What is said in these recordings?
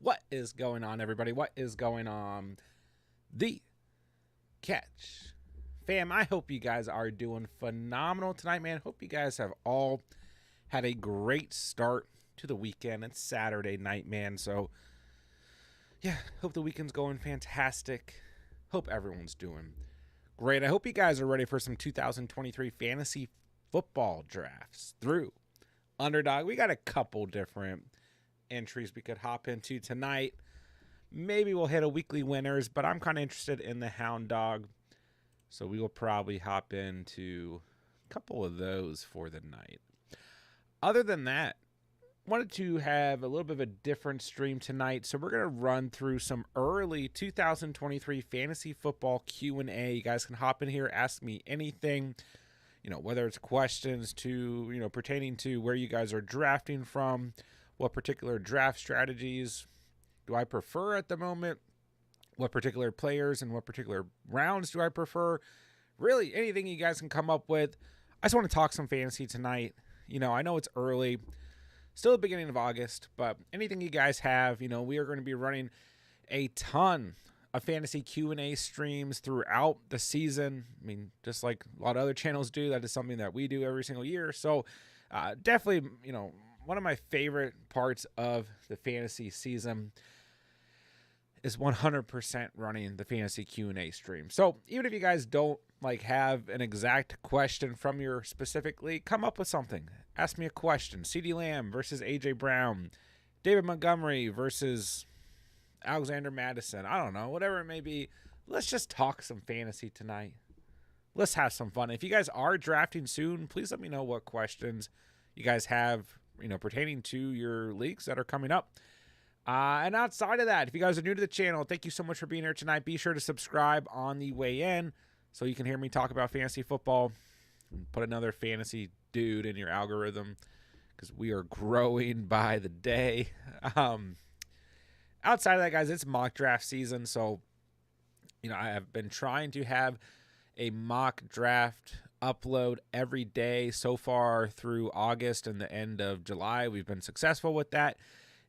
What is going on, everybody? What is going on? The Catch fam, I hope you guys are doing phenomenal tonight, man. Hope you guys have all had a great start to the weekend. It's Saturday night, man. So, yeah, hope the weekend's going fantastic. Hope everyone's doing great. I hope you guys are ready for some 2023 fantasy football drafts through Underdog. We got a couple different entries we could hop into tonight. Maybe we'll hit a weekly winners, but I'm kind of interested in the Hound Dog. So we will probably hop into a couple of those for the night. Other than that, wanted to have a little bit of a different stream tonight. So we're going to run through some early 2023 fantasy football Q&A. You guys can hop in here, ask me anything, whether it's questions to, pertaining to where you guys are drafting from, what particular draft strategies do I prefer at the moment, what particular players and what particular rounds do I prefer. Really, anything you guys can come up with. I just want to talk some fantasy tonight. I know it's early, still the beginning of August, but anything you guys have, we are going to be running a ton of fantasy Q&A streams throughout the season. I mean, just like a lot of other channels do, that is something that we do every single year. So definitely, one of my favorite parts of the fantasy season is 100% running the fantasy Q&A stream. So even if you guys don't have an exact question from your specific league, come up with something. Ask me a question. CeeDee Lamb versus AJ Brown, David Montgomery versus Alexander Madison. I don't know, whatever it may be. Let's just talk some fantasy tonight. Let's have some fun. If you guys are drafting soon, please let me know what questions you guys have, pertaining to your leagues that are coming up. And outside of that, if you guys are new to the channel, thank you so much for being here tonight. Be sure to subscribe on the way in so you can hear me talk about fantasy football and put another fantasy dude in your algorithm because we are growing by the day. Outside of that, guys, it's mock draft season. So, I have been trying to have a mock draft upload every day so far through August and the end of July. We've been successful with that.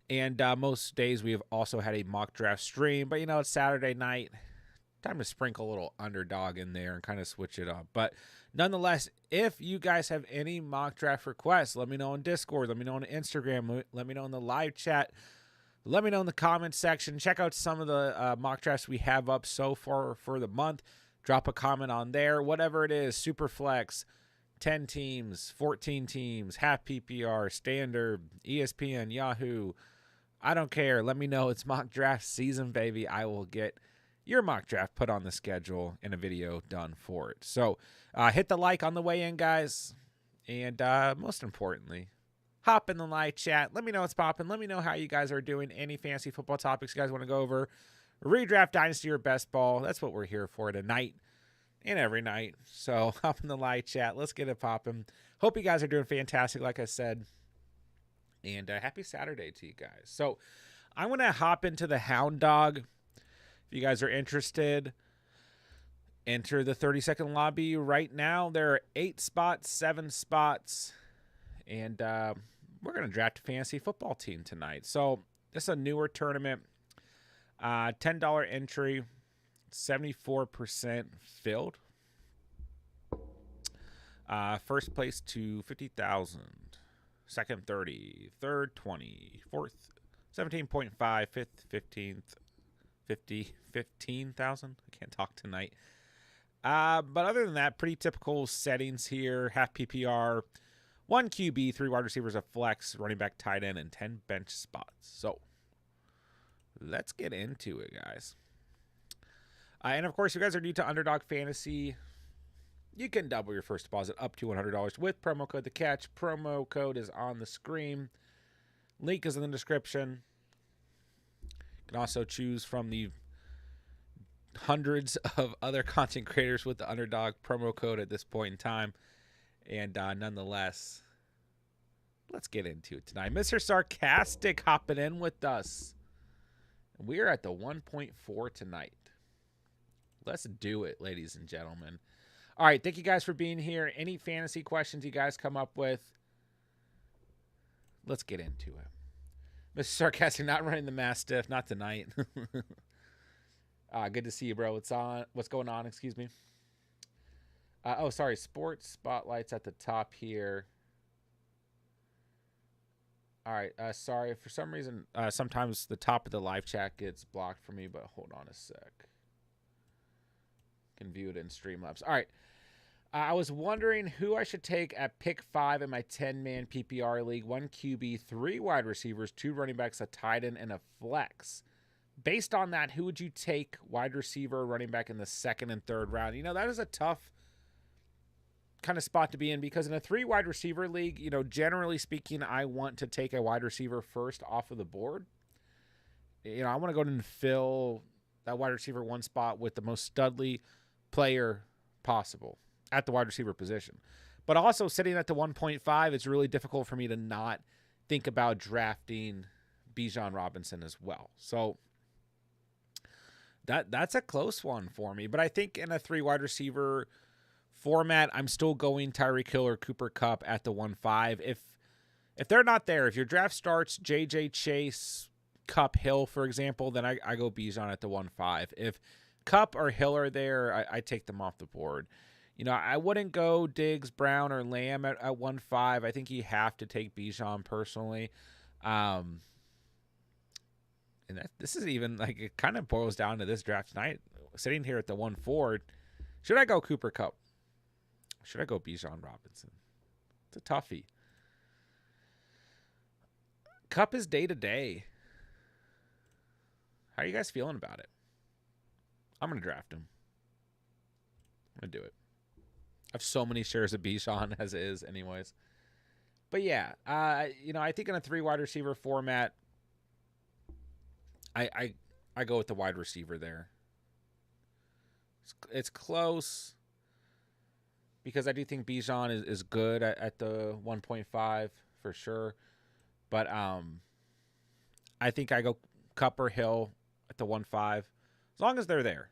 And most days we have also had a mock draft stream. But, it's Saturday night. Time to sprinkle a little Underdog in there and kind of switch it up. But nonetheless, if you guys have any mock draft requests, let me know on Discord. Let me know on Instagram. Let me know in the live chat. Let me know in the comments section. Check out some of the mock drafts we have up so far for the month. Drop a comment on there. Whatever it is, Superflex, 10 teams, 14 teams, half PPR, standard, ESPN, Yahoo. I don't care. Let me know. It's mock draft season, baby. I will get your mock draft put on the schedule and a video done for it. So hit the like on the way in, guys. And most importantly, hop in the live chat. Let me know what's popping. Let me know how you guys are doing. Any fantasy football topics you guys want to go over. Redraft Dynasty or Best Ball. That's what we're here for tonight and every night. So hop in the live chat. Let's get it popping. Hope you guys are doing fantastic, like I said. And happy Saturday to you guys. So I'm going to hop into the Hound Dog. If you guys are interested, enter the 30-second lobby right now. There are 8 spots, 7 spots. And we're going to draft a fantasy football team tonight. So this is a newer tournament. $10 entry, 74% filled. First place to 50,000. Second 30, third 20, fourth 17.5, fifth 15th 15,000. I can't talk tonight. But other than that, pretty typical settings here. Half PPR, 1 QB, 3 wide receivers, a flex, running back, tight end, and 10 bench spots. So let's get into it, guys. And of course, if you guys are new to Underdog Fantasy, you can double your first deposit up to $100 with promo code The Catch. Promo code is on the screen. Link is in the description. You can also choose from the hundreds of other content creators with the Underdog promo code at this point in time. And nonetheless, let's get into it tonight. Mr. Sarcastic hopping in with us. We are at the 1.4 tonight. Let's do it, ladies and gentlemen. All right, thank you guys for being here. Any fantasy questions you guys come up with, let's get into it. Mr. Sarcastic, not running the Mastiff, not tonight. Good to see you, bro. What's going on? Excuse me. Oh, sorry. Sports spotlights at the top here. All right. Sorry. For some reason, sometimes the top of the live chat gets blocked for me, but hold on a sec. Can view it in Streamlabs. All right. I was wondering who I should take at pick 5 in my 10-man PPR league. 1 QB, 3 wide receivers, 2 running backs, a tight end, and a flex. Based on that, who would you take wide receiver or running back in the 2nd and 3rd round? You know, that is a tough kind of spot to be in because in a 3 wide receiver league, you know, generally speaking, I want to take a wide receiver first off of the board. You know, I want to go and fill that wide receiver 1 spot with the most studly player possible at the wide receiver position. But also sitting at the 1.5, it's really difficult for me to not think about drafting Bijan Robinson as well. So that's a close one for me. But I think in a 3 wide receiver format, I'm still going Tyreek Hill or Cooper Kupp at the 1.5. If they're not there, if your draft starts JJ Chase, Kupp, Hill, for example, then I go Bijan at the 1.5. If Kupp or Hill are there, I take them off the board. You know, I wouldn't go Diggs, Brown, or Lamb at 1.5. I think you have to take Bijan personally. And this is even, like, it kind of boils down to this draft tonight. Sitting here at the 1.4, should I go Cooper Kupp? Should I go Bijan Robinson? It's a toughie. Kupp is day-to-day. How are you guys feeling about it? I'm going to draft him. I'm going to do it. I have so many shares of Bijan as is anyways. But yeah, you know, I think in a 3 wide receiver format, I go with the wide receiver there. It's close because I do think Bijan is good at the 1.5 for sure. But I think I go Kupp or Hill at the 1.5 as long as they're there.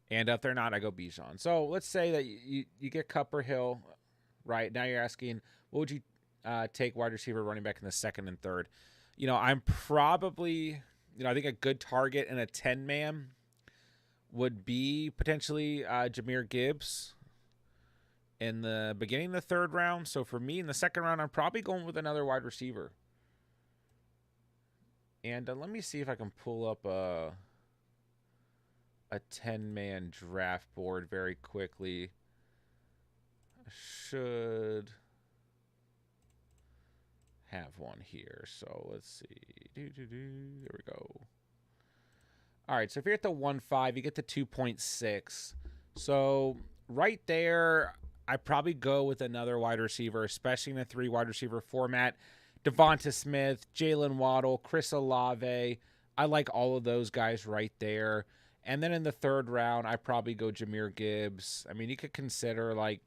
And if they're not, I go Bijan. So let's say that you get Kupp or Hill, right? Now you're asking, what would you take wide receiver, running back in the 2nd and 3rd? You know, I'm probably, you know, I think a good target in a 10-man would be potentially Jahmyr Gibbs in the beginning of the 3rd round. So for me in the 2nd round, I'm probably going with another wide receiver. And let me see if I can pull up a 10-man draft board very quickly. I should have one here. So let's see. There we go. All right. So if you're at the 1.5, you get the 2.6. So right there, I probably go with another wide receiver, especially in a 3 wide receiver format. Devonta Smith, Jalen Waddle, Chris Olave. I like all of those guys right there. And then in the 3rd round, I probably go Jahmyr Gibbs. I mean, you could consider, like,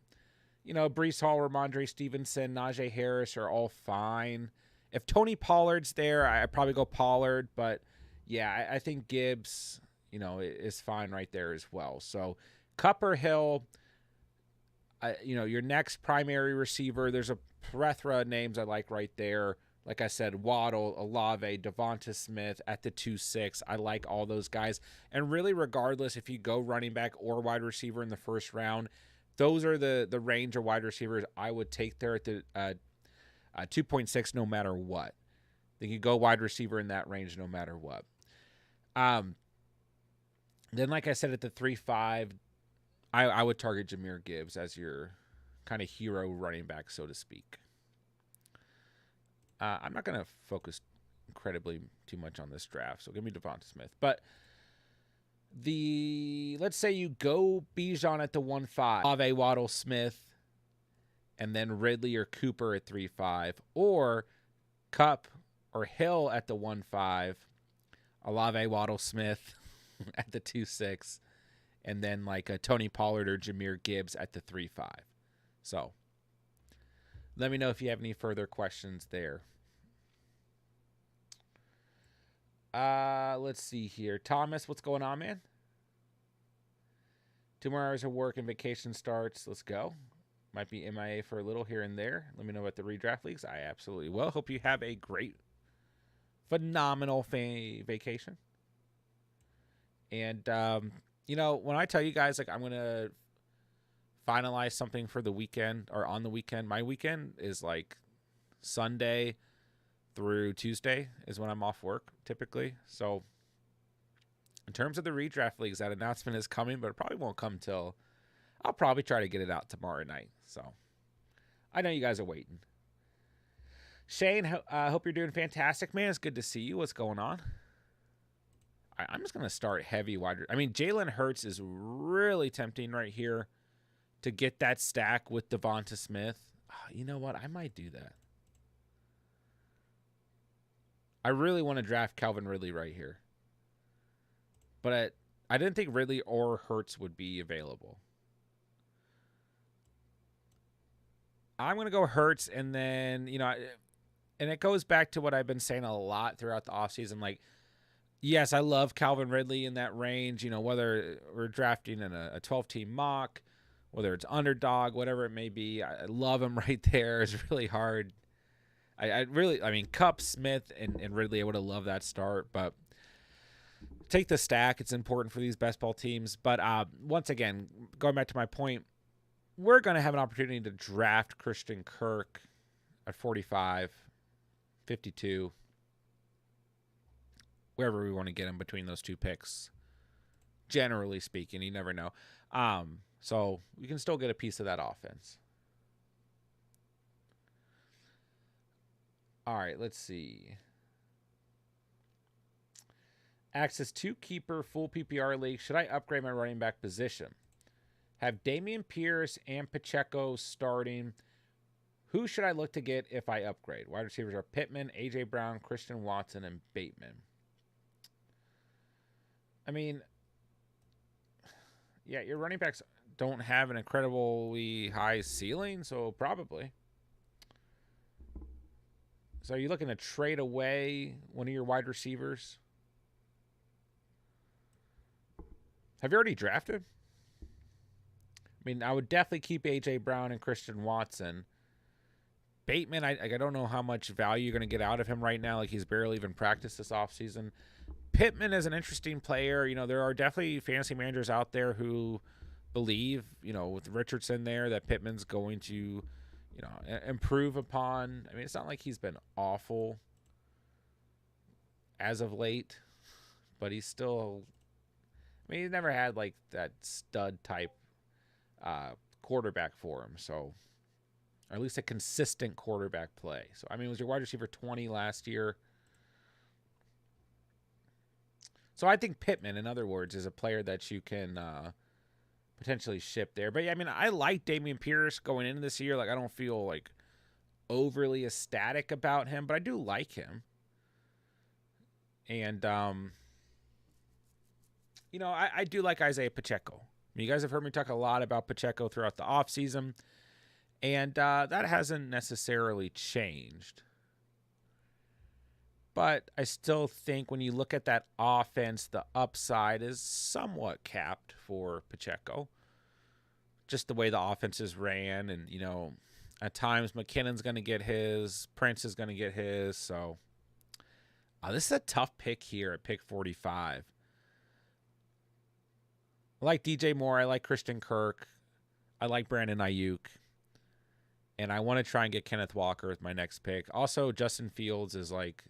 you know, Breece Hall, Ramondre Stevenson, Najee Harris are all fine. If Tony Pollard's there, I probably go Pollard. But, yeah, I think Gibbs, you know, is fine right there as well. So, Kupp or Hill, you know, your next primary receiver, there's a plethora of names I like right there. Like I said, Waddle, Olave, Devonta Smith at the 2.6. I like all those guys. And really, regardless if you go running back or wide receiver in the 1st round, those are the range of wide receivers I would take there at the 2.6 no matter what. Then you go wide receiver in that range no matter what. Then, like I said, at the 3.5, I would target Jahmyr Gibbs as your kind of hero running back, so to speak. I'm not going to focus incredibly too much on this draft, so give me Devonta Smith. But let's say you go Bijan at the 1.5, Olave, Waddle, Smith, and then Ridley or Cooper at 3.5, or Kupp or Hill at the 1.5, Olave, Waddle, Smith at the 2.6, and then like a Tony Pollard or Jahmyr Gibbs at the 3.5. So let me know if you have any further questions there. Let's see here. Thomas, what's going on, man? 2 more hours of work and vacation starts. Let's go. Might be MIA for a little here and there. Let me know about the redraft leagues. I absolutely will. Hope you have a great phenomenal vacation. And, when I tell you guys, like, I'm going to finalize something for the weekend or on the weekend, my weekend is like Sunday through Tuesday is when I'm off work typically. So in terms of the redraft leagues, that announcement is coming, but it probably won't come till I'll probably try to get it out tomorrow night. So I know you guys are waiting. Shane, hope you're doing fantastic, man. It's good to see you. What's going on? I'm just going to start heavy wide. I mean, Jalen Hurts is really tempting right here to get that stack with Devonta Smith. You know what? I might do that. I really want to draft Calvin Ridley right here. But I didn't think Ridley or Hurts would be available. I'm going to go Hurts, and then, and it goes back to what I've been saying a lot throughout the offseason. Like, yes, I love Calvin Ridley in that range, whether we're drafting in a 12-team mock, whether it's underdog, whatever it may be. I love him right there. It's really hard. I mean, Kupp, Smith, and Ridley, I would have loved that start, but take the stack. It's important for these best ball teams. But once again, going back to my point, we're going to have an opportunity to draft Christian Kirk at 45, 52, wherever we want to get him between those two picks. Generally speaking, you never know. So we can still get a piece of that offense. All right, let's see. Access 2 keeper, full PPR league. Should I upgrade my running back position? Have Dameon Pierce and Pacheco starting. Who should I look to get if I upgrade? Wide receivers are Pittman, A.J. Brown, Christian Watson, and Bateman. I mean, yeah, your running backs don't have an incredibly high ceiling, so probably. So are you looking to trade away one of your wide receivers? Have you already drafted? I mean, I would definitely keep A.J. Brown and Christian Watson. Bateman, I don't know how much value you're going to get out of him right now. Like, he's barely even practiced this offseason. Pittman is an interesting player. There are definitely fantasy managers out there who believe, with Richardson there, that Pittman's going to, improve upon. I mean, it's not like he's been awful as of late, but he's still, he's never had like that stud type quarterback for him. So, or at least a consistent quarterback play. So, was your wide receiver 20 last year? So I think Pittman, in other words, is a player that you can potentially ship there. But yeah, I like Dameon Pierce going into this year. Like, I don't feel like overly ecstatic about him, but I do like him. And I do like Isaiah Pacheco. You guys have heard me talk a lot about Pacheco throughout the offseason, and that hasn't necessarily changed. But I still think when you look at that offense, the upside is somewhat capped for Pacheco. Just the way the offenses ran, and, at times McKinnon's going to get his, Prince is going to get his. So this is a tough pick here at pick 45. I like DJ Moore. I like Christian Kirk. I like Brandon Ayuk. And I want to try and get Kenneth Walker with my next pick. Also, Justin Fields is like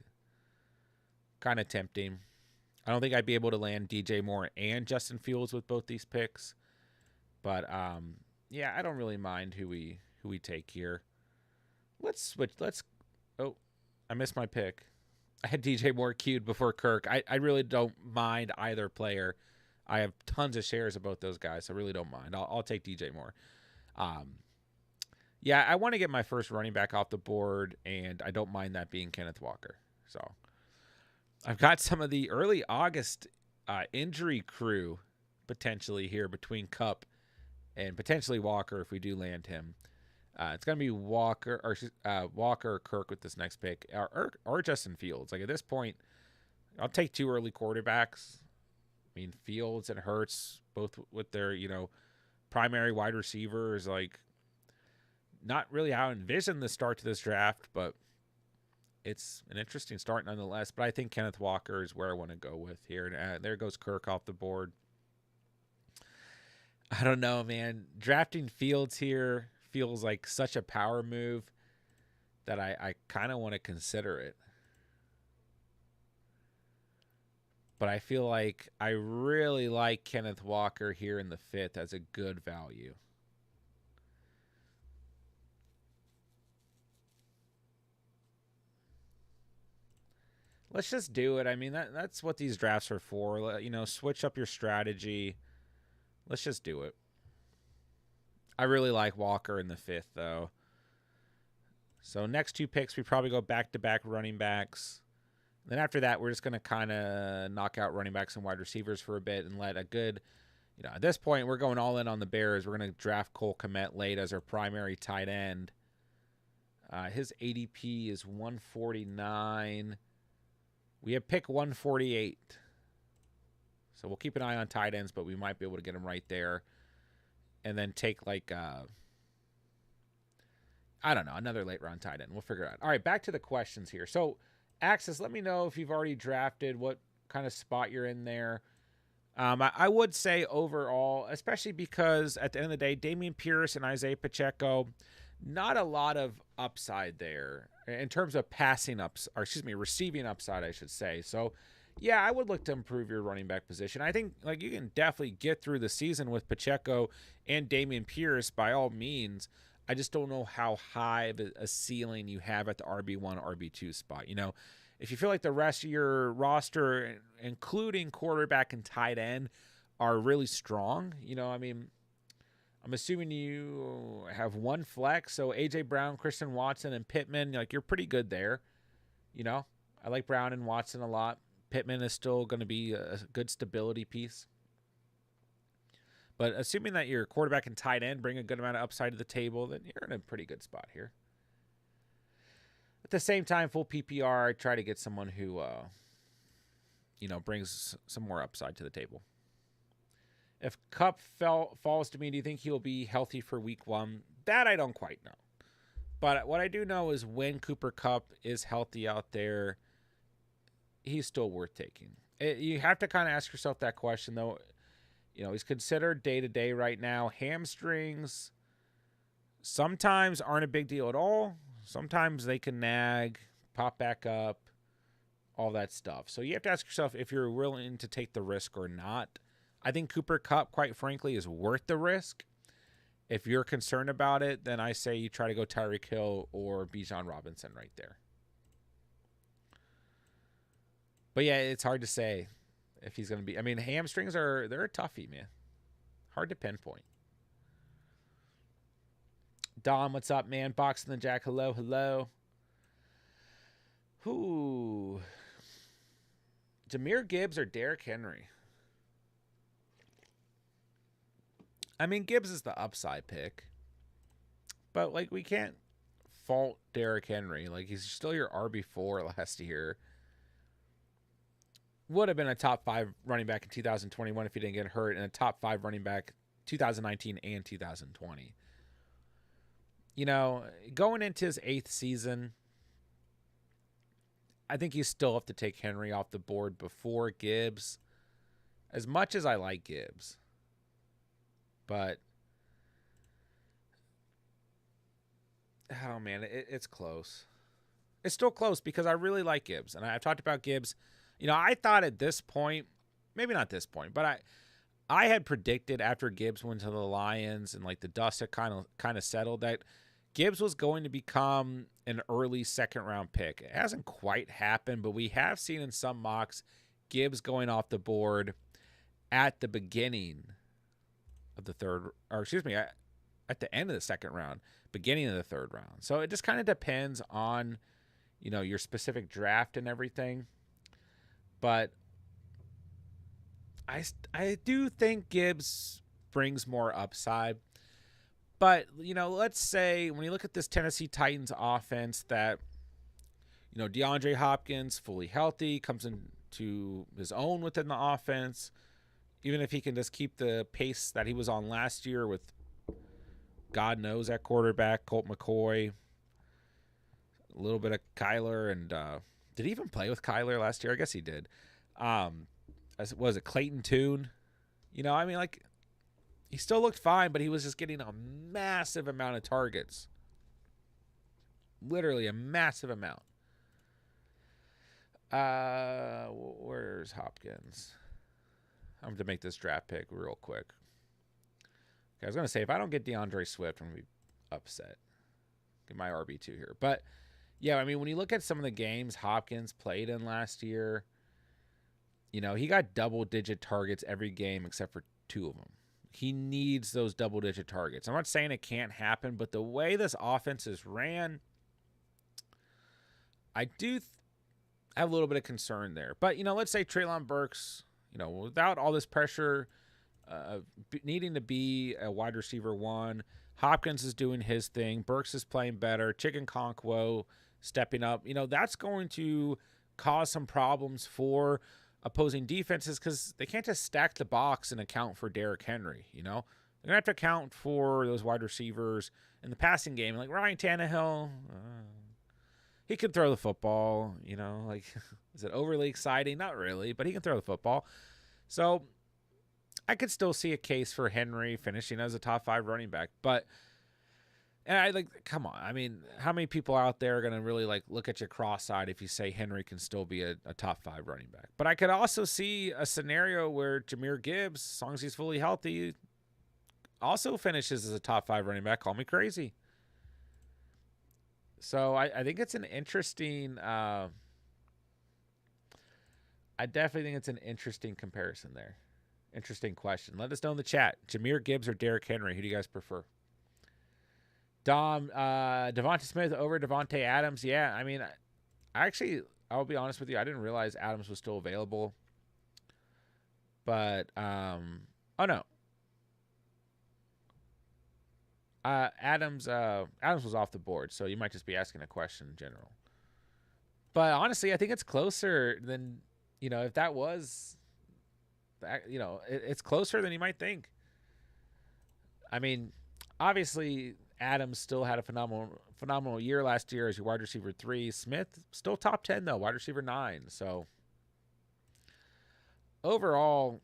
kind of tempting. I don't think I'd be able to land DJ Moore and Justin Fields with both these picks. But yeah, I don't really mind who we take here. Let's switch. Oh, I missed my pick. I had DJ Moore queued before Kirk. I really don't mind either player. I have tons of shares of both those guys, so I really don't mind. I'll take DJ Moore. Yeah, I want to get my first running back off the board, and I don't mind that being Kenneth Walker. So I've got some of the early August injury crew potentially here between Kupp and potentially Walker if we do land him. It's going to be Walker or Kirk with this next pick, or Justin Fields. Like, at this point, I'll take two early quarterbacks. Fields and Hurts, both with their, primary wide receivers. Like, not really how I envision the start to this draft, but it's an interesting start nonetheless. But I think Kenneth Walker is where I want to go with here. And there goes Kirk off the board. I don't know, man. Drafting Fields here feels like such a power move that I kind of want to consider it. But I feel like I really like Kenneth Walker here in the 5th as a good value. Let's just do it. I mean, that's what these drafts are for. You know, switch up your strategy. Let's just do it. I really like Walker in the 5th, though. So next 2 picks, we probably go back-to-back running backs. Then after that, we're just going to kind of knock out running backs and wide receivers for a bit and let a good, you know, at this point, we're going all in on the Bears. We're going to draft Cole Kmet late as our primary tight end. His ADP is 149. We have pick 148. So we'll keep an eye on tight ends, but we might be able to get him right there. And then take like, I don't know, another late round tight end. We'll figure it out. All right, back to the questions here. So, Axis, let me know if you've already drafted, what kind of spot you're in there. I would say overall, especially because at the end of the day, Dameon Pierce and Isaiah Pacheco, not a lot of upside there in terms of receiving upside, I should say. So, yeah, I would look to improve your running back position. I think like you can definitely get through the season with Pacheco and Dameon Pierce by all means. I just don't know how high of a ceiling you have at the RB1, RB2 spot. You know, if you feel like the rest of your roster, including quarterback and tight end, are really strong, you know, I mean, I'm assuming you have one flex. So A.J. Brown, Christian Watson, and Pittman, like you're pretty good there. You know, I like Brown and Watson a lot. Pittman is still going to be a good stability piece. But assuming that your quarterback and tight end bring a good amount of upside to the table, then you're in a pretty good spot here. At the same time, full PPR, I try to get someone who, brings some more upside to the table. If Kupp falls to me, do you think he'll be healthy for week 1? That I don't quite know. But what I do know is when Cooper Kupp is healthy out there, he's still worth taking. You have to kind of ask yourself that question, though. You know, he's considered day-to-day right now. Hamstrings sometimes aren't a big deal at all. Sometimes they can nag, pop back up, all that stuff. So you have to ask yourself if you're willing to take the risk or not. I think Cooper Kupp, quite frankly, is worth the risk. If you're concerned about it, then I say you try to go Tyreek Hill or Bijan Robinson right there. But yeah, it's hard to say if he's going to be. I mean, hamstrings they're a toughie, man. Hard to pinpoint. Dom, what's up, man? Boxing the Jack, hello. Who? Jahmyr Gibbs or Derrick Henry? I mean, Gibbs is the upside pick. But, like, we can't fault Derrick Henry. Like, he's still your RB4 last year. Would have been a top 5 running back in 2021 if he didn't get hurt, and a top 5 running back 2019 and 2020. You know, going into his 8th season, I think you still have to take Henry off the board before Gibbs. As much as I like Gibbs. But, oh man, it's close. It's still close because I really like Gibbs. And I've talked about Gibbs. You know, I thought at this point, maybe not this point, but I had predicted after Gibbs went to the Lions and like the dust had kind of settled that Gibbs was going to become an early 2nd round pick. It hasn't quite happened, but we have seen in some mocks Gibbs going off the board at the beginning of the at the end of the 2nd round, beginning of the 3rd round. So it just kind of depends on, you know, your specific draft and everything. But I do think Gibbs brings more upside. But, you know, let's say when you look at this Tennessee Titans offense that, you know, DeAndre Hopkins, fully healthy, comes into his own within the offense. Even if he can just keep the pace that he was on last year with God knows at quarterback, Colt McCoy. A little bit of Kyler, and did he even play with Kyler last year? I guess he did. Was it Clayton Tune? I mean, like, he still looked fine, but he was just getting a massive amount of targets. Literally a massive amount. Where's Hopkins? I'm going to make this draft pick real quick. Okay, I was going to say, if I don't get DeAndre Swift, I'm going to be upset. Get my RB2 here. But, yeah, I mean, when you look at some of the games Hopkins played in last year, he got double-digit targets every game except for 2 of them. He needs those double-digit targets. I'm not saying it can't happen, but the way this offense is ran, I do have a little bit of concern there. But, let's say Treylon Burks, without all this pressure, needing to be a wide receiver 1, Hopkins is doing his thing, Burks is playing better, Chicken Conquo stepping up. That's going to cause some problems for opposing defenses because they can't just stack the box and account for Derrick Henry. They're going to have to account for those wide receivers in the passing game. Like Ryan Tannehill, he can throw the football, is it overly exciting? Not really, but he can throw the football. So I could still see a case for Henry finishing as a top 5 running back, but come on. I mean, how many people out there are going to really look at you cross-eyed if you say Henry can still be a top 5 running back? But I could also see a scenario where Jahmyr Gibbs, as long as he's fully healthy, also finishes as a top 5 running back. Call me crazy. So I think it's an interesting. I definitely think it's an interesting comparison there. Interesting question. Let us know in the chat. Jahmyr Gibbs or Derrick Henry? Who do you guys prefer? Dom, Devonta Smith over Devontae Adams. Yeah, I mean, I'll be honest with you. I didn't realize Adams was still available. But, oh no. Adams was off the board, so you might just be asking a question in general. But honestly, I think it's closer than, if that was, it's closer than you might think. I mean, obviously, Adams still had a phenomenal year last year as your wide receiver 3. Smith still top 10 though, wide receiver 9. So overall,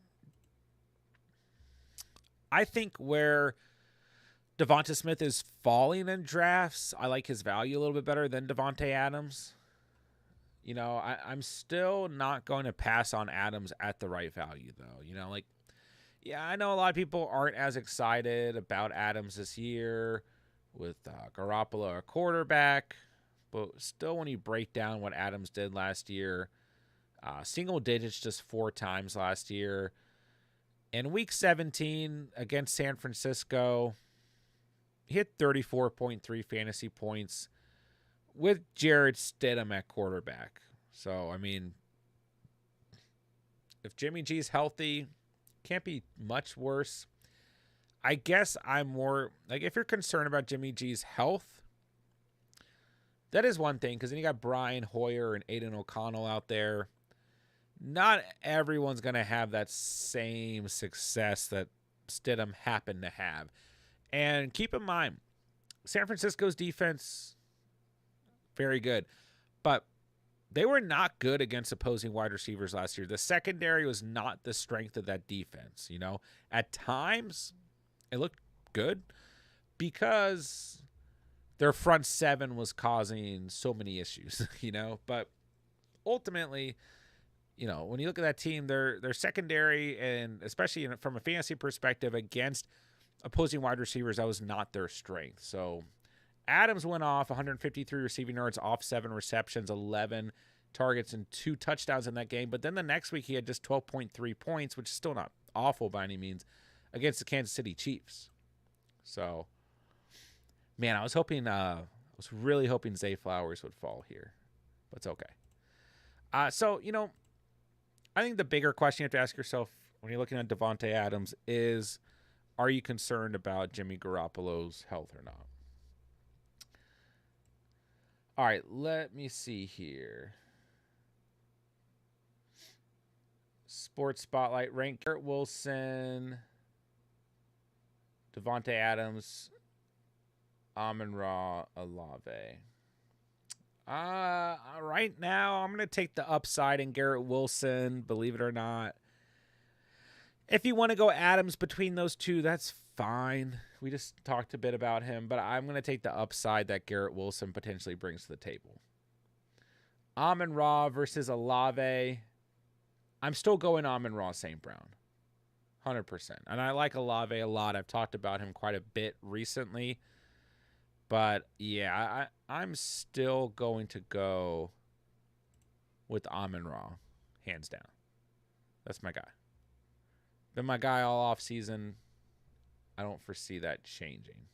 I think where Devonta Smith is falling in drafts, I like his value a little bit better than Devontae Adams. I'm still not going to pass on Adams at the right value though. Yeah, I know a lot of people aren't as excited about Adams this year with Garoppolo a quarterback, but still when you break down what Adams did last year, single digits just 4 times last year. In week 17 against San Francisco, he hit 34.3 fantasy points with Jarrett Stidham at quarterback. So, I mean, if Jimmy G's healthy, can't be much worse. I guess I'm more if you're concerned about Jimmy G's health, that is one thing, because then you got Brian Hoyer and Aiden O'Connell out there. Not everyone's going to have that same success that Stidham happened to have. And keep in mind, San Francisco's defense, very good. But they were not good against opposing wide receivers last year. The secondary was not the strength of that defense. At times, it looked good because their front 7 was causing so many issues, But ultimately, when you look at that team, their secondary, and especially from a fantasy perspective against opposing wide receivers, that was not their strength. So Adams went off 153 receiving yards off 7 receptions, 11 targets, and 2 touchdowns in that game. But then the next week he had just 12.3 points, which is still not awful by any means, against the Kansas City Chiefs. So, man, I was really hoping Zay Flowers would fall here, but it's okay. So, I think the bigger question you have to ask yourself when you're looking at Devontae Adams is, are you concerned about Jimmy Garoppolo's health or not? All right, let me see here. Sports Spotlight rank Garrett Wilson, Devontae Adams, Amon-Ra Olave. Right now, I'm going to take the upside in Garrett Wilson, believe it or not. If you want to go Adams between those two, that's fine. We just talked a bit about him, but I'm going to take the upside that Garrett Wilson potentially brings to the table. Amon-Ra versus Olave. I'm still going Amon-Ra St. Brown. 100%. And I like Olave a lot. I've talked about him quite a bit recently. But, yeah, I'm still going to go with Amon-Ra, hands down. That's my guy. Been my guy all off season. I don't foresee that changing.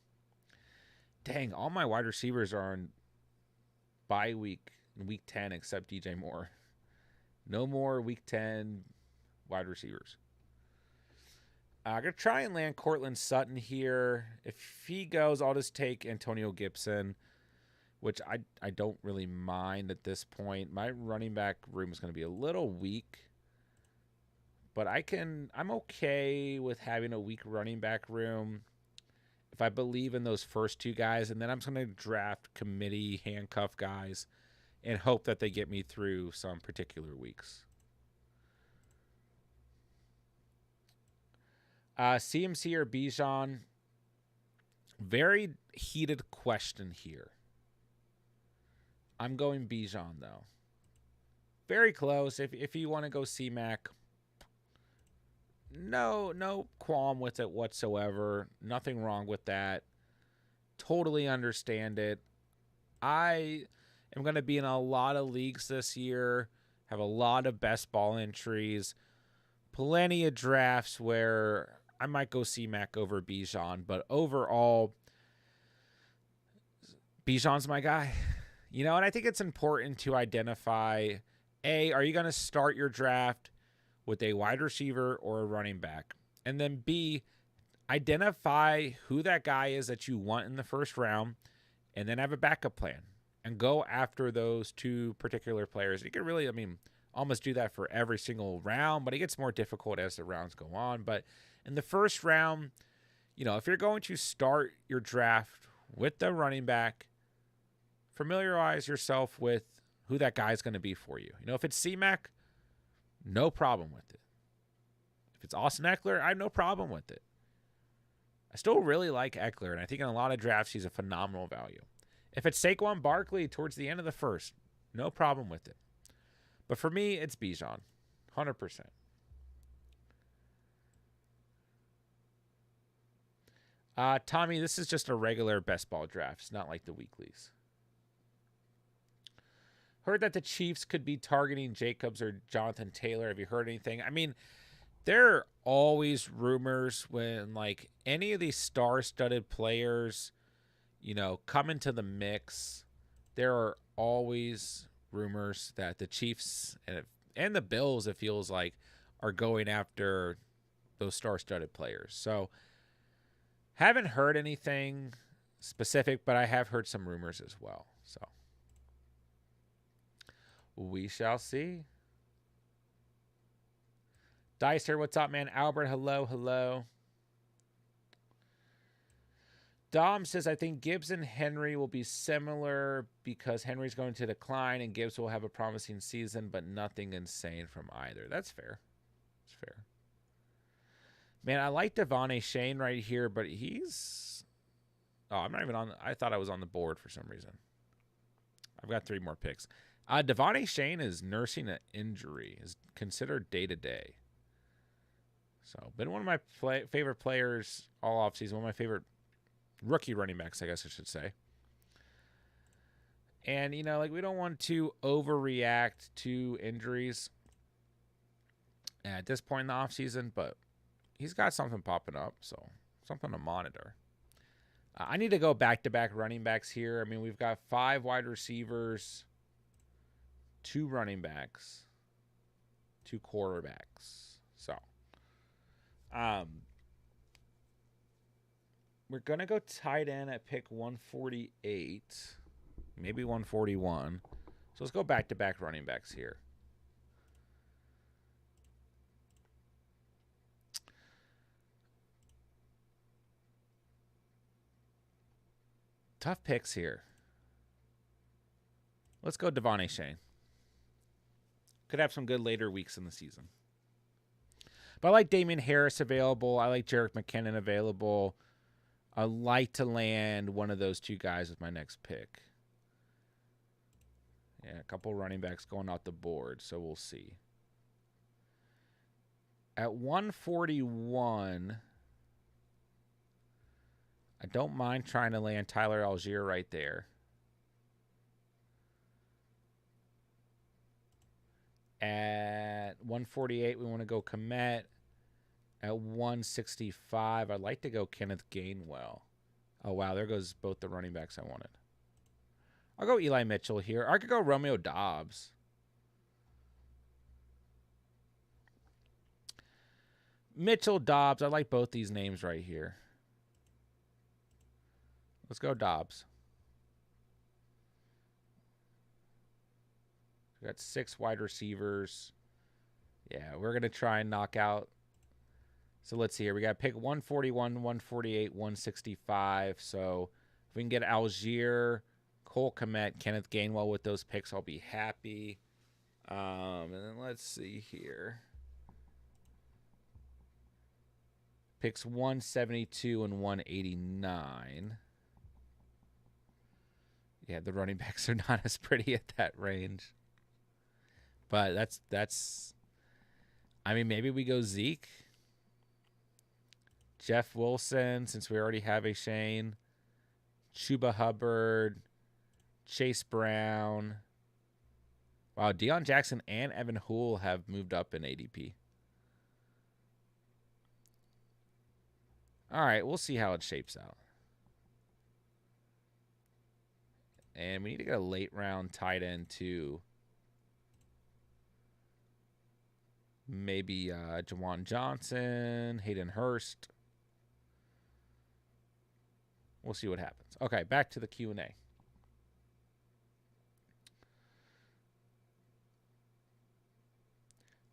Dang, all my wide receivers are on bye week, week 10, except DJ Moore. No more week 10 wide receivers. I'm going to try and land Cortland Sutton here. If he goes, I'll just take Antonio Gibson, which I don't really mind at this point. My running back room is going to be a little weak, but I'm okay with having a weak running back room if I believe in those first two guys, and then I'm just going to draft committee handcuff guys and hope that they get me through some particular weeks. CMC or Bijan? Very heated question here. I'm going Bijan, though. Very close. If you want to go C-Mac, no qualm with it whatsoever. Nothing wrong with that. Totally understand it. I am going to be in a lot of leagues this year, have a lot of best ball entries, plenty of drafts where I might go C-Mac over Bijan, but overall, Bijan's my guy. You know, and I think it's important to identify, A, are you going to start your draft with a wide receiver or a running back? And then B, identify who that guy is that you want in the first round, and then have a backup plan and go after those two particular players. You can really, almost do that for every single round, but it gets more difficult as the rounds go on. But in the first round, if you're going to start your draft with the running back, familiarize yourself with who that guy is going to be for you. If it's C-Mac, no problem with it. If it's Austin Eckler, I have no problem with it. I still really like Eckler, and I think in a lot of drafts he's a phenomenal value. If it's Saquon Barkley towards the end of the first, no problem with it. But for me, it's Bijan, 100%. Tommy, this is just a regular best ball draft. It's not like the weeklies. Heard that the Chiefs could be targeting Jacobs or Jonathan Taylor. Have you heard anything? There are always rumors when, any of these star-studded players, come into the mix. There are always rumors that the Chiefs and the Bills, it feels like, are going after those star-studded players. So, haven't heard anything specific, but I have heard some rumors as well. So, we shall see. Dicer, what's up, man? Albert, hello. Dom says, I think Gibbs and Henry will be similar because Henry's going to decline and Gibbs will have a promising season, but nothing insane from either. That's fair. It's fair. Man, I like Devon Shane right here, but he's... Oh, I'm not even on... I thought I was on the board for some reason. I've got 3 more picks. Devon Shane is nursing an injury. Is considered day-to-day. So, been one of my favorite players all offseason. One of my favorite rookie running backs, I guess I should say. And, we don't want to overreact to injuries at this point in the offseason, but he's got something popping up, so something to monitor. I need to go back-to-back running backs here. We've got 5 wide receivers, 2 running backs, 2 quarterbacks. So, we're going to go tight end at pick 148, maybe 141. So let's go back-to-back running backs here. Tough picks here. Let's go Devon Shane. Could have some good later weeks in the season. But I like Damian Harris available. I like Jerick McKinnon available. I like to land one of those two guys with my next pick. Yeah, a couple running backs going off the board, so we'll see. At 141, I don't mind trying to land Tyler Algier right there. At 148, we want to go Komet. At 165, I'd like to go Kenneth Gainwell. Oh, wow, there goes both the running backs I wanted. I'll go Eli Mitchell here. I could go Romeo Doubs. Mitchell, Doubs. I like both these names right here. Let's go Doubs. We got 6 wide receivers. Yeah, we're going to try and knock out. So let's see here. We got to pick 141, 148, 165. So if we can get Algier, Cole Kmet, Kenneth Gainwell with those picks, I'll be happy. And then let's see here. Picks 172 and 189. Yeah, the running backs are not as pretty at that range. But that's I mean, maybe we go Zeke. Jeff Wilson, since we already have a Shane. Chuba Hubbard. Chase Brown. Wow, Deion Jackson and Evan Houle have moved up in ADP. All right, we'll see how it shapes out. And we need to get a late round tight end too. Maybe Jawan Johnson, Hayden Hurst. We'll see what happens. Okay, back to the Q&A.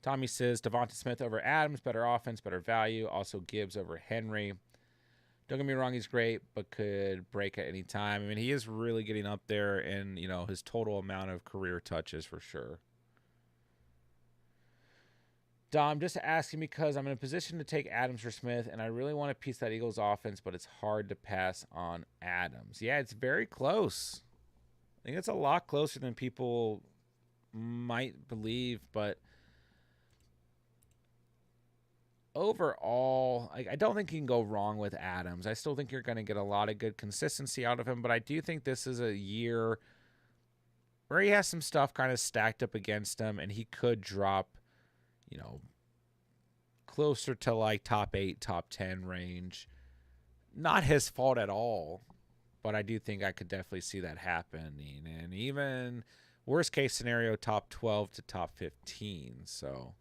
Tommy says, Devonta Smith over Adams, better offense, better value. Also Gibbs over Henry. Don't get me wrong, he's great, but could break at any time. I mean, he is really getting up there in, his total amount of career touches for sure. Dom, just asking because I'm in a position to take Adams or Smith, and I really want to piece that Eagles offense, but it's hard to pass on Adams. Yeah, it's very close. I think it's a lot closer than people might believe, but overall, I don't think you can go wrong with Adams. I still think you're going to get a lot of good consistency out of him, but I do think this is a year where he has some stuff kind of stacked up against him, and he could drop, closer to like top 8, top 10 range. Not his fault at all, but I do think I could definitely see that happening. And even worst case scenario, top 12 to top 15. So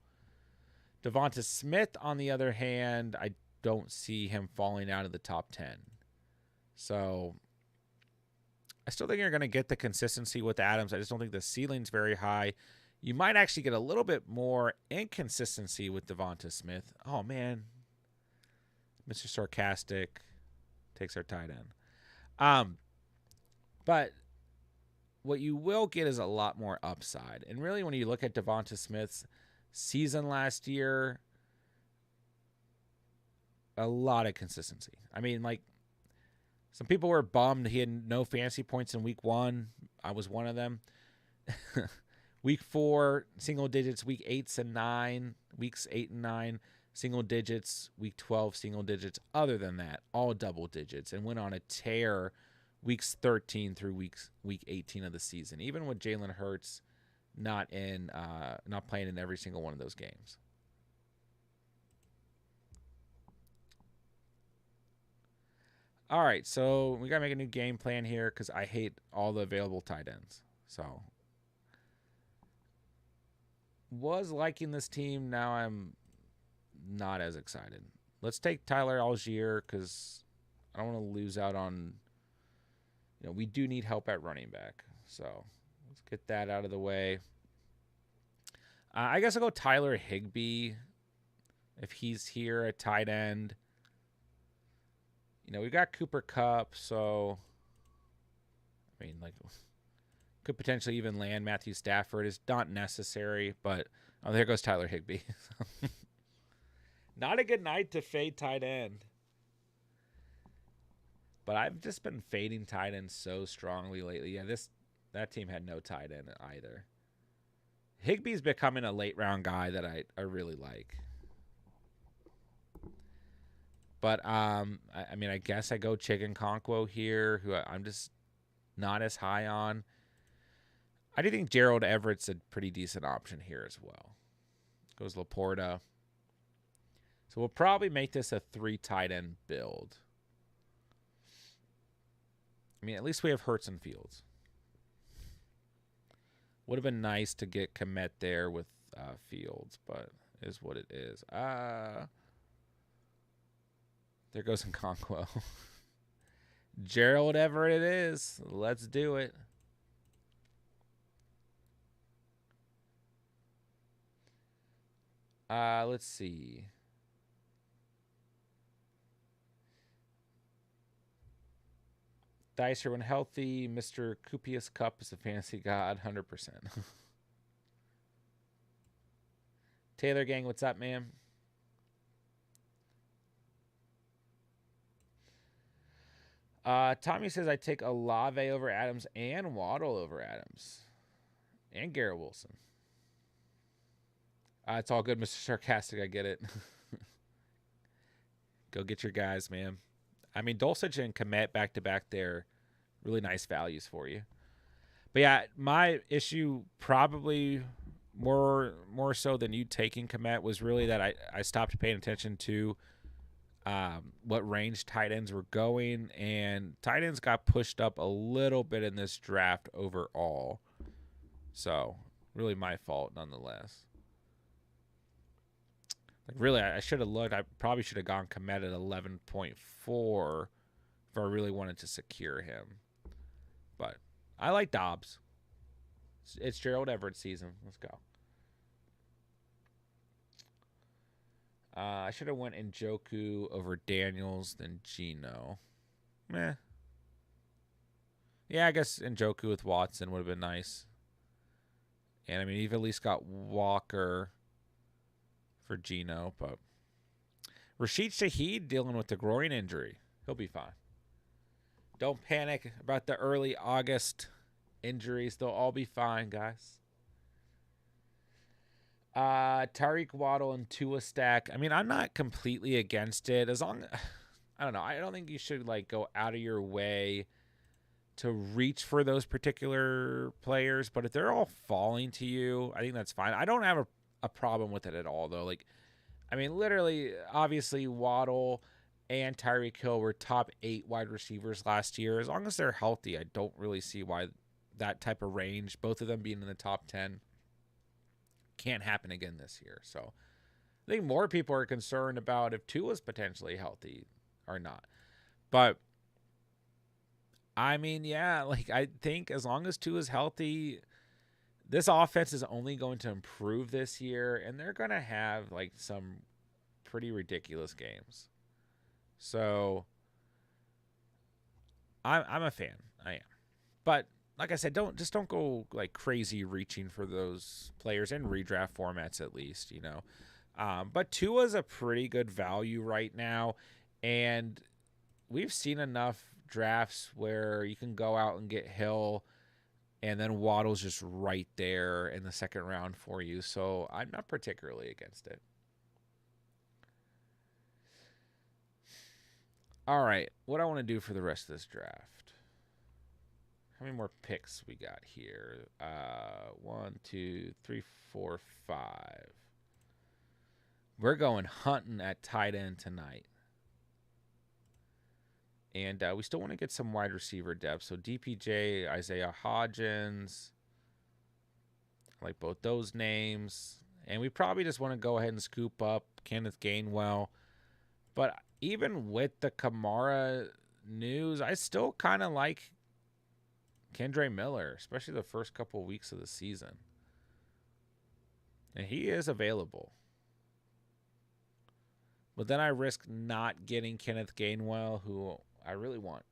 Devonta Smith, on the other hand, I don't see him falling out of the top 10. So I still think you're going to get the consistency with Adams. I just don't think the ceiling's very high. You might actually get a little bit more inconsistency with Devonta Smith. Oh, man. Mr. Sarcastic takes our tight end. But what you will get is a lot more upside. And really, when you look at Devonta Smith's season last year, a lot of consistency. I mean, like, some people were bummed he had no fantasy points in week 1. I was one of them. Week 4, single digits. Week 8 and 9. Weeks 8 and 9, single digits. Week 12, single digits. Other than that, all double digits. And went on a tear weeks 13 through week 18 of the season. Even with Jalen Hurts not playing in every single one of those games. All right, so we got to make a new game plan here because I hate all the available tight ends. So was liking this team. Now I'm not as excited. Let's take Tyler Algier because I don't want to lose out on, we do need help at running back. So let's get that out of the way. I guess I'll go Tyler Higbee if he's here at tight end. We've got Cooper Kupp, so I mean, like, Could potentially even land Matthew Stafford. Is not necessary, but oh, there goes Tyler Higbee. Not a good night to fade tight end. But I've just been fading tight end so strongly lately. Yeah, that team had no tight end either. Higbee's becoming a late round guy that I really like. But I mean, I guess I go Chicken Conquo here, who I'm just not as high on. I do think Gerald Everett's a pretty decent option here as well. Goes Laporta. So we'll probably make this a 3 tight end build. I mean, at least we have Hurts and Fields. Would have been nice to get Kmet there with Fields, but is what it is. There goes Nkonkwo. Gerald Everett it is. Let's do it. Let's see. Dicer, when healthy, Mr. Kupius Cup is a fantasy god, 100%. Taylor Gang, what's up, man? Tommy says I take Olave over Adams and Waddle over Adams. And Garrett Wilson. It's all good, Mr. Sarcastic. I get it. Go get your guys, man. I mean, Dulcich and Kmet back-to-back there, really nice values for you. But yeah, my issue probably more so than you taking Kmet was really that I stopped paying attention to what range tight ends were going, and tight ends got pushed up a little bit in this draft overall. So, really my fault nonetheless. Like, really, I should have looked. I probably should have gone Kmet at 11.4 if I really wanted to secure him. But I like Dobbs. It's Gerald Everett season. Let's go. I should have went Njoku over Daniels than Geno. Meh. Yeah, I guess Njoku with Watson would have been nice. And, I mean, you've at least got Walker for Geno, but Rashid Shaheed dealing with the groin injury. He'll be fine. Don't panic about the early August injuries. They'll all be fine, guys. Tariq Waddle and Tua stack. I mean, I'm not completely against it. As long, I don't know. I don't think you should like go out of your way to reach for those particular players. But if they're all falling to you, I think that's fine. I don't have a problem with it at all, though. Like, I mean, literally, obviously, Waddle and Tyreek Hill were top 8 wide receivers last year. As long as they're healthy, I don't really see why that type of range, both of them being in the top 10, can't happen again this year. So I think more people are concerned about if Tua's potentially healthy or not. But I mean, yeah, like I think as long as Tua's healthy, this offense is only going to improve this year, and they're going to have like some pretty ridiculous games. So I'm a fan. I am. But like I said, don't go like crazy reaching for those players in redraft formats, at least, you know. But Tua's a pretty good value right now, and we've seen enough drafts where you can go out and get Hill, and then Waddle's just right there in the second round for you. So I'm not particularly against it. All right, what I want to do for the rest of this draft. How many more picks we got here? 1, 2, 3, 4, 5. We're going hunting at tight end tonight. And we still want to get some wide receiver depth. So DPJ, Isaiah Hodgins. I like both those names. And we probably just want to go ahead and scoop up Kenneth Gainwell. But even with the Kamara news, I still kind of like Kendre Miller, especially the first couple of weeks of the season. And he is available. But then I risk not getting Kenneth Gainwell, who I really want.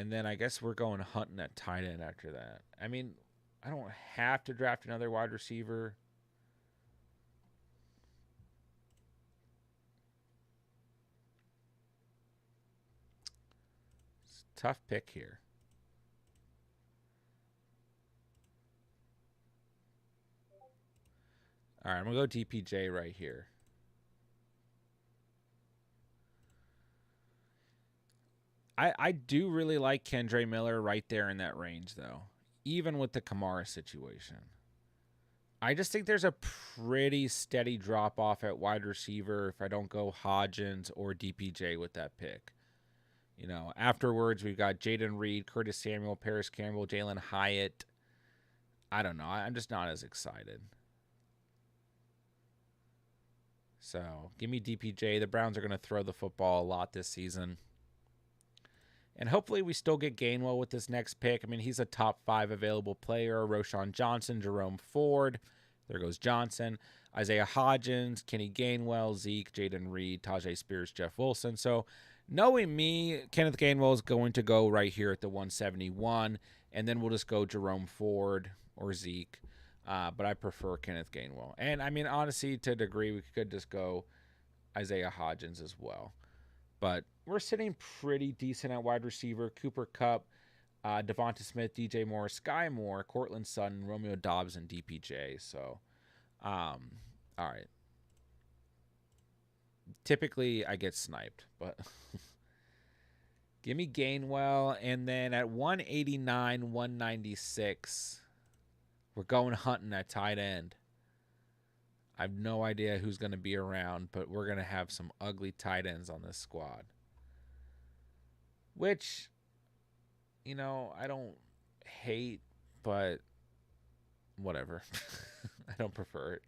And then I guess we're going hunting at tight end after that. I mean, I don't have to draft another wide receiver. It's a tough pick here. All right, I'm going to go DPJ right here. I do really like Kendre Miller right there in that range, though, even with the Kamara situation. I just think there's a pretty steady drop off at wide receiver if I don't go Hodgins or DPJ with that pick. You know, afterwards, we've got Jaden Reed, Curtis Samuel, Paris Campbell, Jalen Hyatt. I don't know. I'm just not as excited. So give me DPJ. The Browns are going to throw the football a lot this season. And hopefully we still get Gainwell with this next pick. I mean, he's a top 5 available player. Roshan Johnson, Jerome Ford. There goes Johnson. Isaiah Hodgins, Kenny Gainwell, Zeke, Jaden Reed, Tajay Spears, Jeff Wilson. So knowing me, Kenneth Gainwell is going to go right here at the 171. And then we'll just go Jerome Ford or Zeke. But I prefer Kenneth Gainwell. And, I mean, honestly, to a degree, we could just go Isaiah Hodgins as well. But we're sitting pretty decent at wide receiver. Cooper Kupp, Devonta Smith, DJ Moore, Sky Moore, Cortland Sutton, Romeo Dobbs, and DPJ. So, all right. Typically, I get sniped, but give me Gainwell. And then at 189, 196, we're going hunting at tight end. I have no idea who's going to be around, but we're going to have some ugly tight ends on this squad. Which, you know, I don't hate, but whatever. I don't prefer it.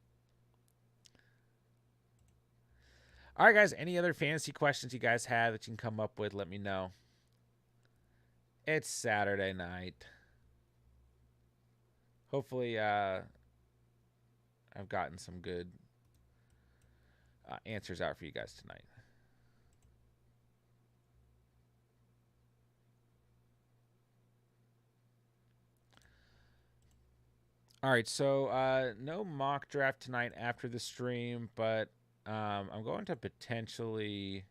All right, guys, any other fantasy questions you guys have that you can come up with, let me know. It's Saturday night. Hopefully, I've gotten some good answers out for you guys tonight. All right, so no mock draft tonight after the stream, but I'm going to potentially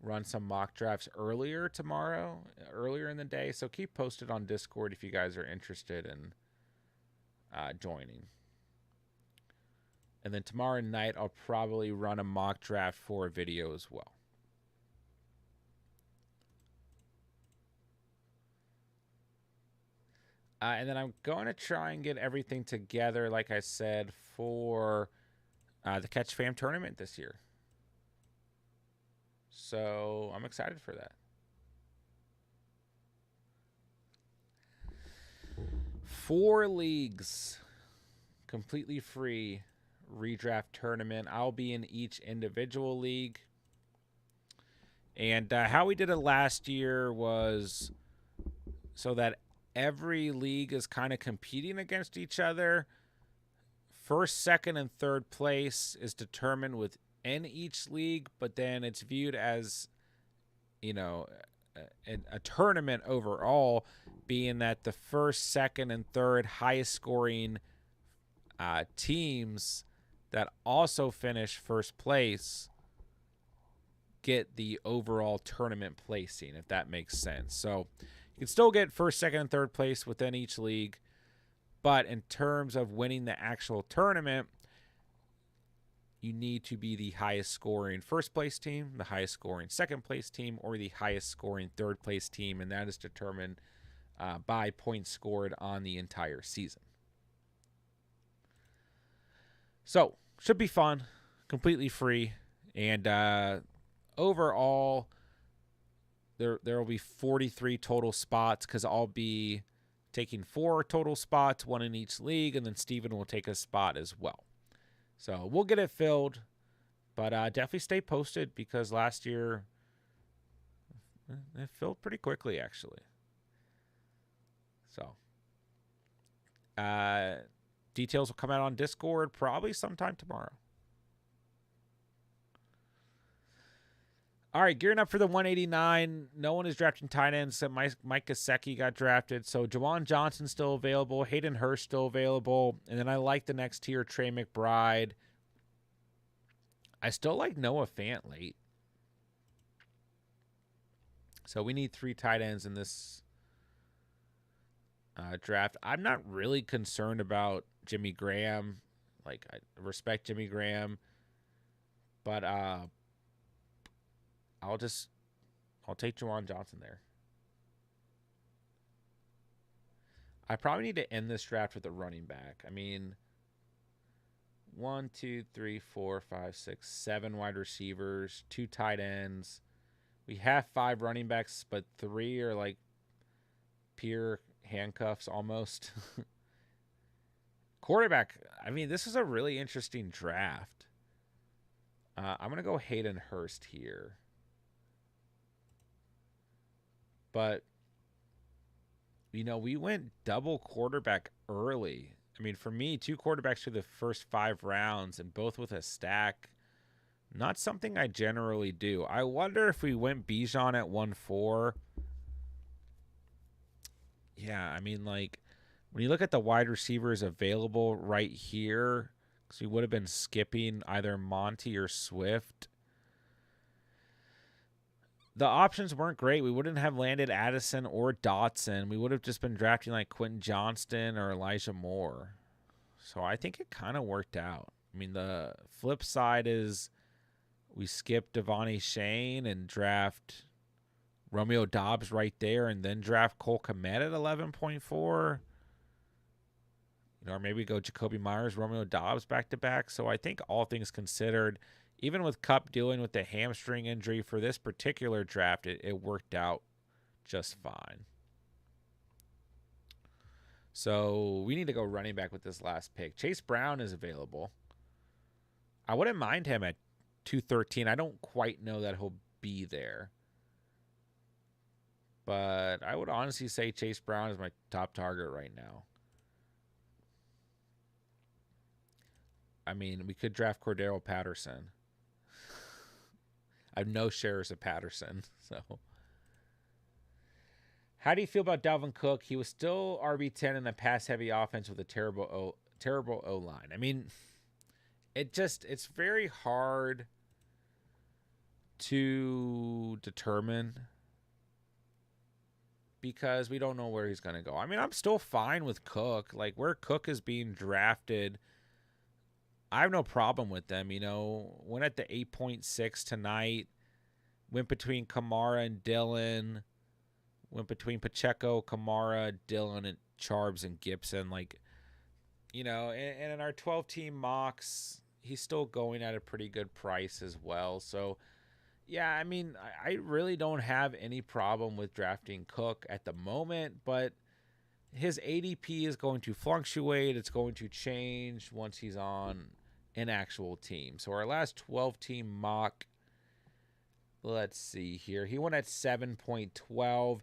run some mock drafts earlier tomorrow, earlier in the day. So keep posted on Discord if you guys are interested in joining. And then tomorrow night, I'll probably run a mock draft for a video as well. And then I'm going to try and get everything together, like I said, for the Catch Fam tournament this year. So I'm excited for that. 4 leagues, completely free redraft tournament. I'll be in each individual league. And how we did it last year was so that every league is kind of competing against each other. First, second, and third place is determined within each league, but then it's viewed as, you know, a tournament overall, being that the first, second, and third highest scoring teams that also finish first place get the overall tournament placing, if that makes sense. So you can still get first, second, and third place within each league, but in terms of winning the actual tournament, you need to be the highest scoring first place team, the highest scoring second place team, or the highest scoring third place team, and that is determined by points scored on the entire season. So, should be fun, completely free, and overall, there will be 43 total spots because I'll be taking 4 total spots, 1 in each league, and then Steven will take a spot as well. So we'll get it filled, but definitely stay posted because last year it filled pretty quickly, actually. So details will come out on Discord probably sometime tomorrow. All right, gearing up for the 189. No one is drafting tight ends except Mike Gesicki got drafted. So Jawan Johnson's still available. Hayden Hurst still available. And then I like the next tier, Trey McBride. I still like Noah Fant late. So we need 3 tight ends in this draft. I'm not really concerned about Jimmy Graham. Like, I respect Jimmy Graham. But I'll take Jawan Johnson there. I probably need to end this draft with a running back. I mean, 1, 2, 3, 4, 5, 6, 7 wide receivers, 2 tight ends. We have 5 running backs, but 3 are like pure handcuffs almost. Quarterback, I mean, this is a really interesting draft. I'm going to go Hayden Hurst here. But, you know, we went double quarterback early. I mean, for me, 2 quarterbacks through the first 5 rounds and both with a stack, not something I generally do. I wonder if we went Bijan at 1-4. Yeah, I mean, like, when you look at the wide receivers available right here, because we would have been skipping either Monty or Swift. The options weren't great. We wouldn't have landed Addison or Dotson. We would have just been drafting like Quentin Johnston or Elijah Moore. So I think it kind of worked out. I mean, the flip side is we skip Devontae Shane and draft Romeo Doubs right there and then draft Cole Kmet at 11.4. You know, or maybe go Jacoby Myers, Romeo Doubs back-to-back. So I think all things considered, even with Kupp dealing with the hamstring injury for this particular draft, it worked out just fine. So we need to go running back with this last pick. Chase Brown is available. I wouldn't mind him at 213. I don't quite know that he'll be there. But I would honestly say Chase Brown is my top target right now. I mean, we could draft Cordero Patterson. I have no shares of Patterson. So, how do you feel about Dalvin Cook? He was still RB10 in a pass-heavy offense with a terrible O-line. I mean, it's very hard to determine because we don't know where he's going to go. I mean, I'm still fine with Cook. Like, where Cook is being drafted, I have no problem with them. You know, went at the 8.6 tonight, went between Kamara and Dillon, went between Pacheco, Kamara, Dillon, and Charbs and Gibson. Like, you know, and in our 12-team mocks, he's still going at a pretty good price as well. So, yeah, I mean, I really don't have any problem with drafting Cook at the moment, but his ADP is going to fluctuate. It's going to change once he's on an actual team. So our last 12-team mock, let's see here. He went at 7.12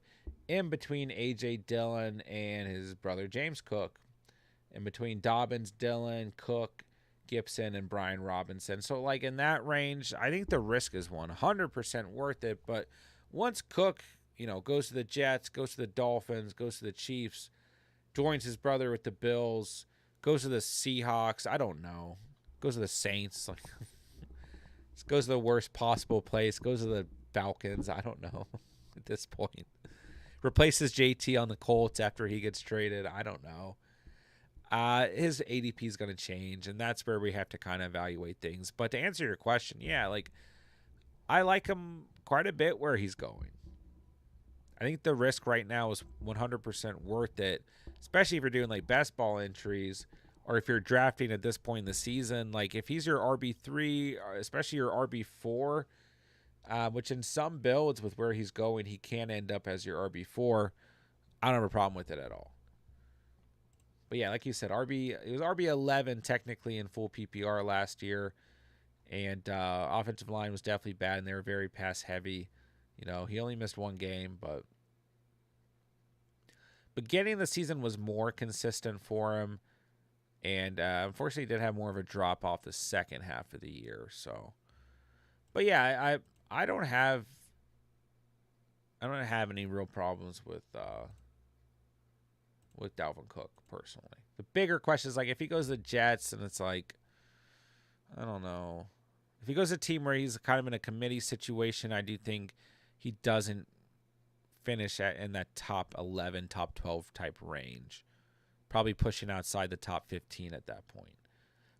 in between A.J. Dillon and his brother James Cook. In between Dobbins, Dillon, Cook, Gibson, and Brian Robinson. So, like, in that range, I think the risk is 100% worth it. But once Cook, you know, goes to the Jets, goes to the Dolphins, goes to the Chiefs, joins his brother with the Bills, goes to the Seahawks, I don't know, goes to the Saints, like, goes to the worst possible place, goes to the Falcons, I don't know at this point. Replaces JT on the Colts after he gets traded, I don't know. His ADP is going to change, and that's where we have to kind of evaluate things. But to answer your question, yeah, like, I like him quite a bit where he's going. I think the risk right now is 100% worth it, especially if you're doing, like, best ball entries or if you're drafting at this point in the season. Like, if he's your RB3, especially your RB4, which in some builds with where he's going, he can end up as your RB4, I don't have a problem with it at all. But yeah, like you said, it was RB11 technically in full PPR last year, and offensive line was definitely bad, and they were very pass heavy. You know, he only missed 1 game, but beginning of the season was more consistent for him, and unfortunately did have more of a drop off the second half of the year. So, but yeah, I don't have any real problems with Dalvin Cook personally. The bigger question is like if he goes to the Jets and it's like I don't know. If he goes to a team where he's kind of in a committee situation, I do think he doesn't finish in that top 11, top 12 type range. Probably pushing outside the top 15 at that point.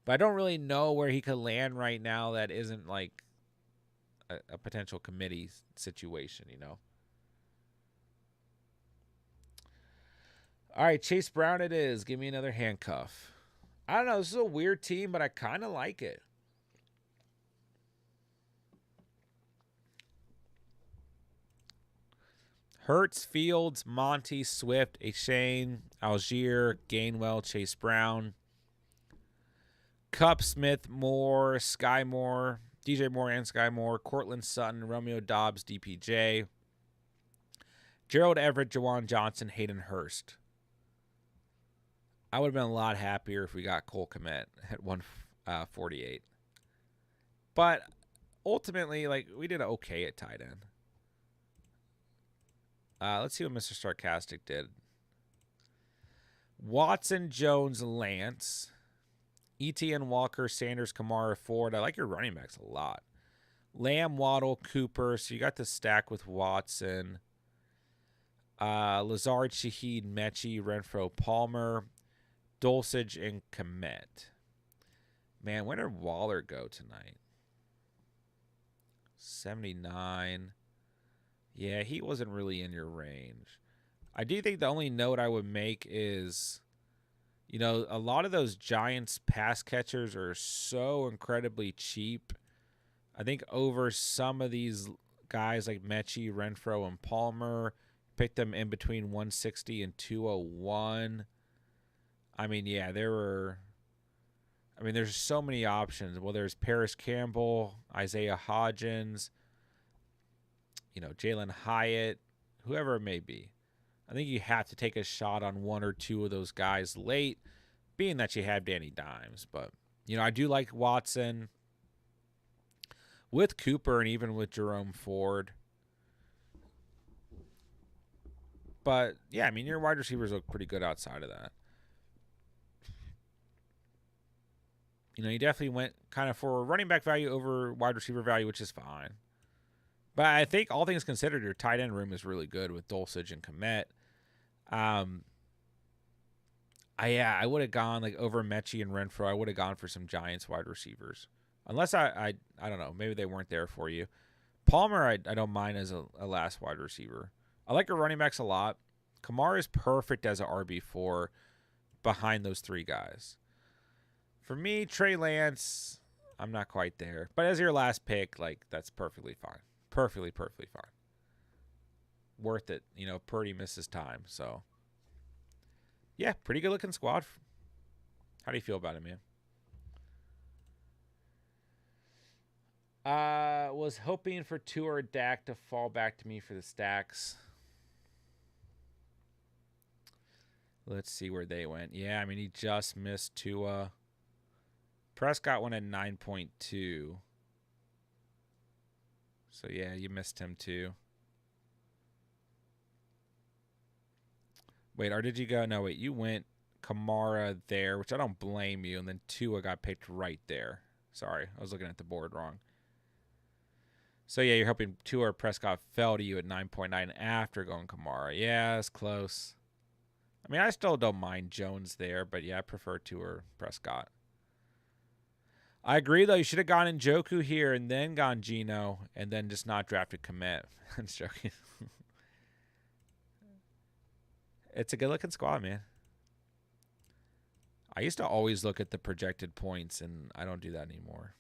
But I don't really know where he could land right now that isn't like a potential committee situation, you know? All right, Chase Brown it is. Give me another handcuff. I don't know. This is a weird team, but I kind of like it. Hurts, Fields, Monty, Swift, Achane, Algier, Gainwell, Chase Brown, Cup, Smith, Moore, Sky Moore, DJ Moore and Sky Moore, Cortland Sutton, Romeo Dobbs, DPJ, Gerald Everett, Jawan Johnson, Hayden Hurst. I would have been a lot happier if we got Cole Kmet at 148. But ultimately, like, we did okay at tight end. Let's see what Mr. Sarcastic did. Watson, Jones, Lance, ETN, Walker, Sanders, Kamara, Ford. I like your running backs a lot. Lamb, Waddle, Cooper. So you got the stack with Watson. Lazard, Shaheed, Mechie, Renfro, Palmer, Dulcich, and Kmet. Man, when did Waller go tonight? 79. Yeah, he wasn't really in your range. I do think the only note I would make is, you know, a lot of those Giants pass catchers are so incredibly cheap. I think over some of these guys like Mechie, Renfro, and Palmer, picked them in between 160 and 201. I mean, yeah, there's so many options. Well, there's Paris Campbell, Isaiah Hodgins, you know, Jalen Hyatt, whoever it may be. I think you have to take a shot on one or two of those guys late, being that you have Danny Dimes. But, you know, I do like Watson with Cooper and even with Jerome Ford. But, yeah, I mean, your wide receivers look pretty good outside of that. You know, you definitely went kind of for running back value over wide receiver value, which is fine. But I think all things considered, your tight end room is really good with Dulcich and Kmet. I would have gone like over Mechie and Renfro. I would have gone for some Giants wide receivers. Unless I don't know, maybe they weren't there for you. Palmer, I don't mind as a last wide receiver. I like your running backs a lot. Kamara is perfect as an RB4 behind those three guys. For me, Trey Lance, I'm not quite there. But as your last pick, like, that's perfectly fine. Perfectly fine. Worth it. You know, Purdy misses time. So, yeah, pretty good looking squad. How do you feel about it, man? Was hoping for Tua or Dak to fall back to me for the stacks. Let's see where they went. Yeah, I mean, he just missed Tua. Prescott went at 9.2. So, yeah, you missed him too. Wait, or did you go? No, wait, you went Kamara there, which I don't blame you, and then Tua got picked right there. Sorry, I was looking at the board wrong. So, yeah, you're hoping Tua or Prescott fell to you at 9.9 after going Kamara. Yeah, it's close. I mean, I still don't mind Jones there, but, yeah, I prefer Tua or Prescott. I agree, though. You should have gone Njoku here and then gone Geno and then just not drafted Kmet. I'm just joking. It's a good-looking squad, man. I used to always look at the projected points, and I don't do that anymore.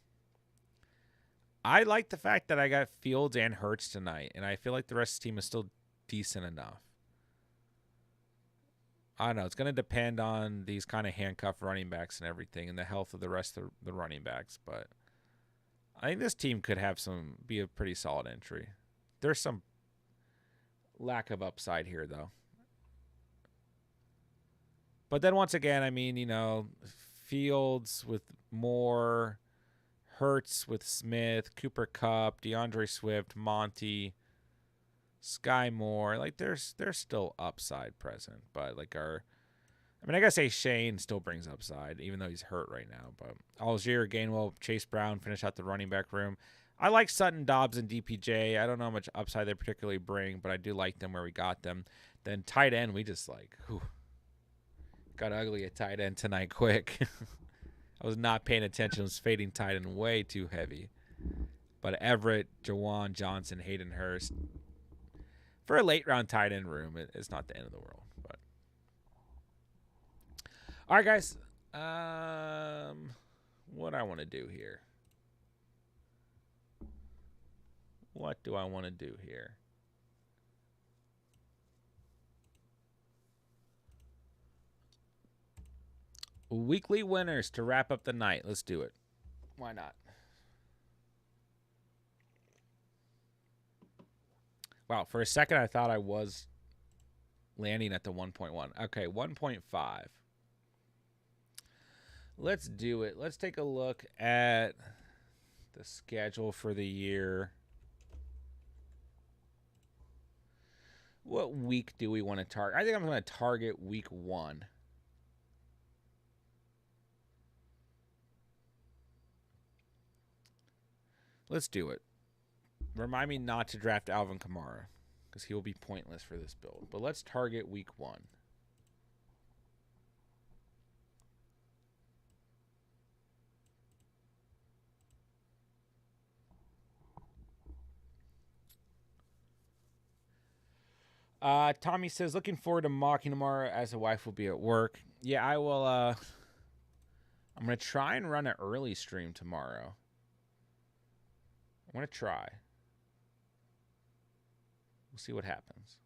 I like the fact that I got Fields and Hurts tonight, and I feel like the rest of the team is still decent enough. I don't know. It's going to depend on these kind of handcuff running backs and everything and the health of the rest of the running backs. But I think this team could be a pretty solid entry. There's some lack of upside here, though. But then once again, I mean, you know, Fields with Moore, Hurts with Smith, Cooper Kupp, DeAndre Swift, Monty, Sky Moore. Like there's still upside present, but like I gotta say Shane still brings upside, even though he's hurt right now. But Algier, Gainwell, Chase Brown finish out the running back room. I like Sutton, Dobbs, and DPJ. I don't know how much upside they particularly bring, but I do like them where we got them. Then tight end, we just got ugly at tight end tonight quick. I was not paying attention. I was fading tight end way too heavy. But Everett, Jawan Johnson, Hayden Hurst. For a late round tight end room, it's not the end of the world. But all right, guys. What I want to do here? What do I want to do here? Weekly winners to wrap up the night. Let's do it. Why not? Wow, for a second I thought I was landing at the 1.1. Okay, 1.5. Let's do it. Let's take a look at the schedule for the year. What week do we want to target? I think I'm going to target week 1. Let's do it. Remind me not to draft Alvin Kamara because he will be pointless for this build. But let's target week 1. Tommy says, looking forward to mocking tomorrow as the wife will be at work. Yeah, I will. I'm going to try and run an early stream tomorrow. I'm going to try. We'll see what happens.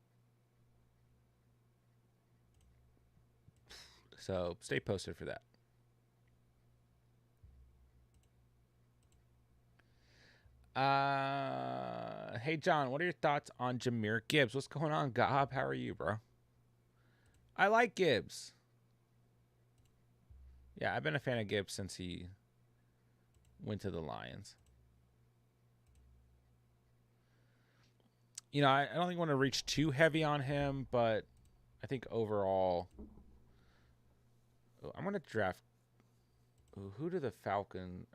So stay posted for that. Hey, John, what are your thoughts on Jahmyr Gibbs? What's going on, Gob? How are you, bro? I like Gibbs. Yeah, I've been a fan of Gibbs since he went to the Lions. You know, I don't think I want to reach too heavy on him, but I think overall, I'm going to draft. Who do the Falcons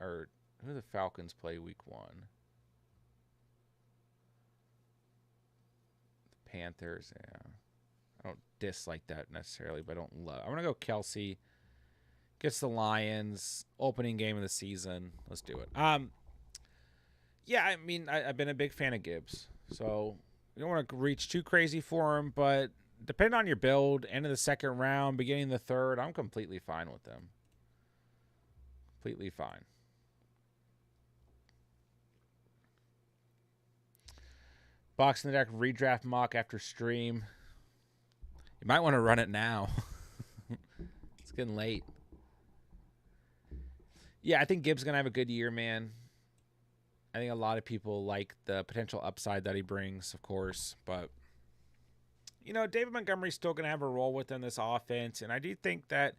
play week 1? The Panthers. Yeah, I don't dislike that necessarily, but I don't love. I'm going to go Kelsey. Gets the Lions, opening game of the season. Let's do it. Yeah, I mean, I've been a big fan of Gibbs, so you don't want to reach too crazy for him, but depending on your build, end of the second round, beginning of the third, I'm completely fine with them. Completely fine. Box in the deck, redraft mock after stream. You might want to run it now. It's getting late. Yeah, I think Gibbs is going to have a good year, man. I think a lot of people like the potential upside that he brings, of course. But, you know, David Montgomery's still going to have a role within this offense. And I do think that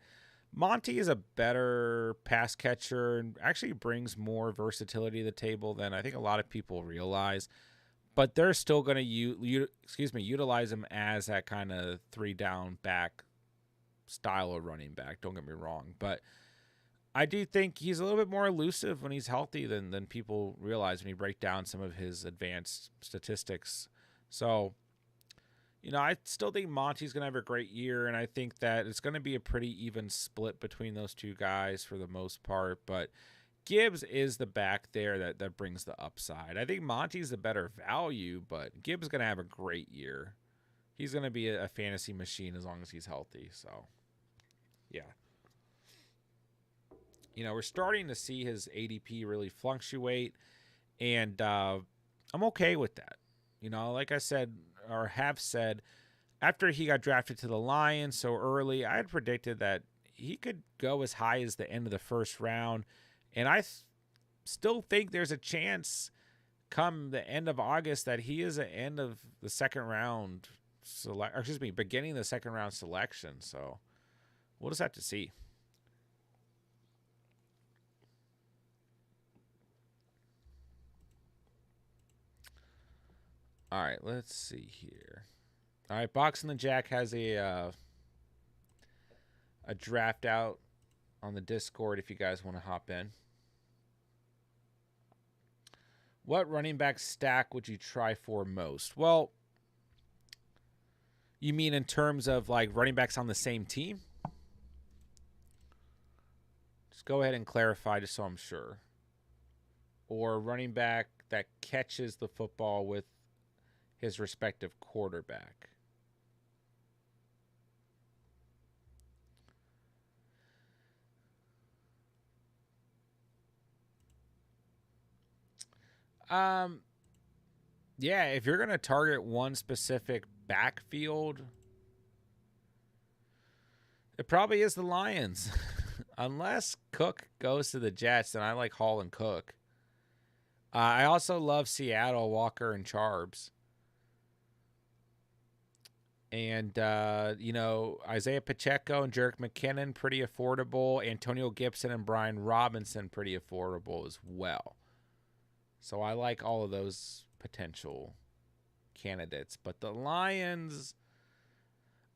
Monty is a better pass catcher and actually brings more versatility to the table than I think a lot of people realize. But they're still going to utilize him as that kind of 3-down back style of running back. Don't get me wrong. But I do think he's a little bit more elusive when he's healthy than people realize when you break down some of his advanced statistics. So, you know, I still think Monty's going to have a great year, and I think that it's going to be a pretty even split between those two guys for the most part. But Gibbs is the back there that brings the upside. I think Monty's the better value, but Gibbs is going to have a great year. He's going to be a fantasy machine as long as he's healthy. So, yeah. You know, we're starting to see his ADP really fluctuate, and I'm okay with that. You know, like I said, or have said, after he got drafted to the Lions so early, I had predicted that he could go as high as the end of the first round, and I still think there's a chance come the end of August that he is at end of the second round beginning of the second round selection. So we'll just have to see. All right, let's see here. All right, Boxing the Jack has a draft out on the Discord if you guys want to hop in. What running back stack would you try for most? Well, you mean in terms of like running backs on the same team? Just go ahead and clarify just so I'm sure. Or running back that catches the football with his respective quarterback. Yeah, if you're going to target one specific backfield, it probably is the Lions. Unless Cook goes to the Jets, then I like Hall and Cook. I also love Seattle, Walker, and Charbs. And, Isaiah Pacheco and Jerick McKinnon, pretty affordable. Antonio Gibson and Brian Robinson, pretty affordable as well. So I like all of those potential candidates. But the Lions,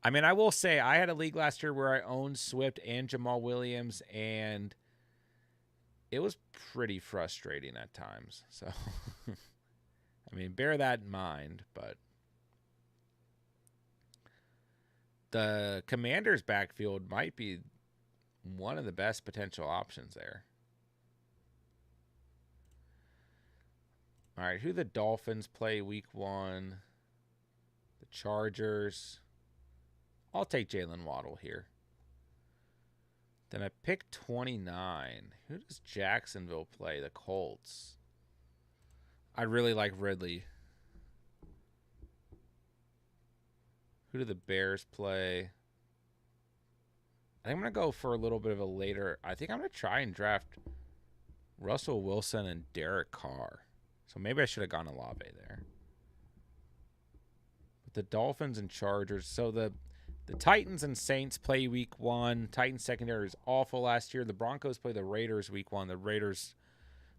I mean, I will say I had a league last year where I owned Swift and Jamal Williams, and it was pretty frustrating at times. So, I mean, bear that in mind. But the Commanders' backfield might be one of the best potential options there. All right, who the Dolphins play week 1? The Chargers. I'll take Jalen Waddle here. Then I pick 29. Who does Jacksonville play? The Colts. I really like Ridley. Who do the Bears play? I think I'm going to go for a little bit of a later. I think I'm going to try and draft Russell Wilson and Derek Carr. So maybe I should have gone Olave there. But the Dolphins and Chargers. So the Titans and Saints play week 1. Titans secondary was awful last year. The Broncos play the Raiders week 1. The Raiders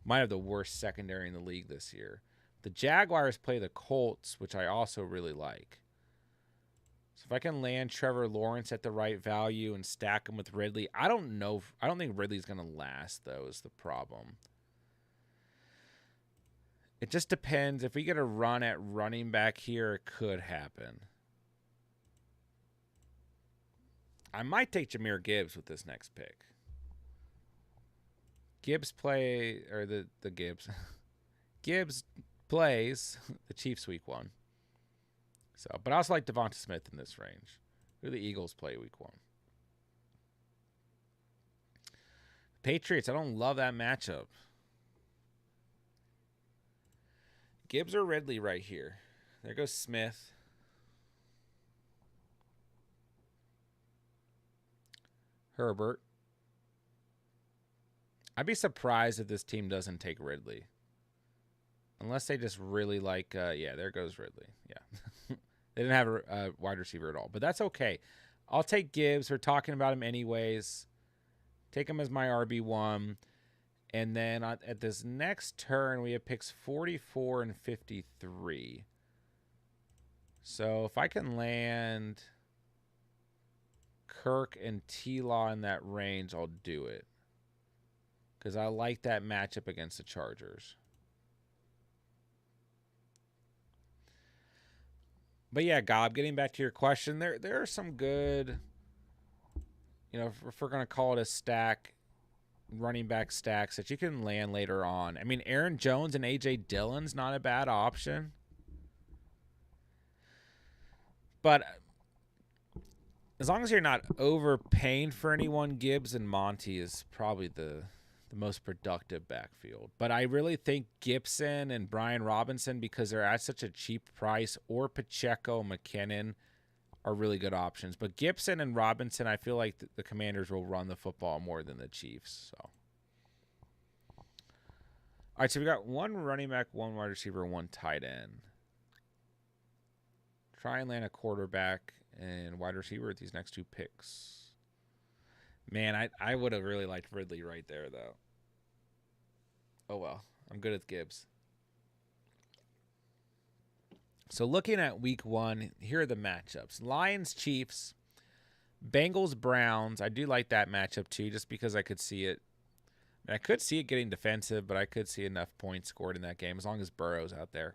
might have the worst secondary in the league this year. The Jaguars play the Colts, which I also really like. So if I can land Trevor Lawrence at the right value and stack him with Ridley, I don't know. I don't think Ridley's going to last, though, is the problem. It just depends. If we get a run at running back here, it could happen. I might take Jahmyr Gibbs with this next pick. Gibbs plays the Chiefs week 1. So, but I also like Devonta Smith in this range. Who do the Eagles play week 1? Patriots, I don't love that matchup. Gibbs or Ridley right here. There goes Smith. Herbert. I'd be surprised if this team doesn't take Ridley. Unless they just really like, there goes Ridley. Yeah. They didn't have a wide receiver at all. But that's okay. I'll take Gibbs. We're talking about him anyways. Take him as my RB1. And then at this next turn, we have picks 44 and 53. So if I can land Kirk and T-Law in that range, I'll do it. Because I like that matchup against the Chargers. But yeah, Gob, getting back to your question, there are some good, if we're going to call it a stack, running back stacks that you can land later on. I mean, Aaron Jones and A.J. Dillon's not a bad option. But as long as you're not overpaying for anyone, Gibbs and Monty is probably the most productive backfield. But I really think Gibson and Brian Robinson, because they're at such a cheap price, or Pacheco, McKinnon, are really good options. But Gibson and Robinson, I feel like the Commanders will run the football more than the Chiefs. So, all right, so we got one running back, one wide receiver, one tight end. Try and land a quarterback and wide receiver with these next 2 picks. Man, I would have really liked Ridley right there, though. Oh, well. I'm good at Gibbs. So looking at week 1, here are the matchups. Lions, Chiefs, Bengals, Browns. I do like that matchup too, just because I could see it. I could see it getting defensive, but I could see enough points scored in that game as long as Burrow's out there.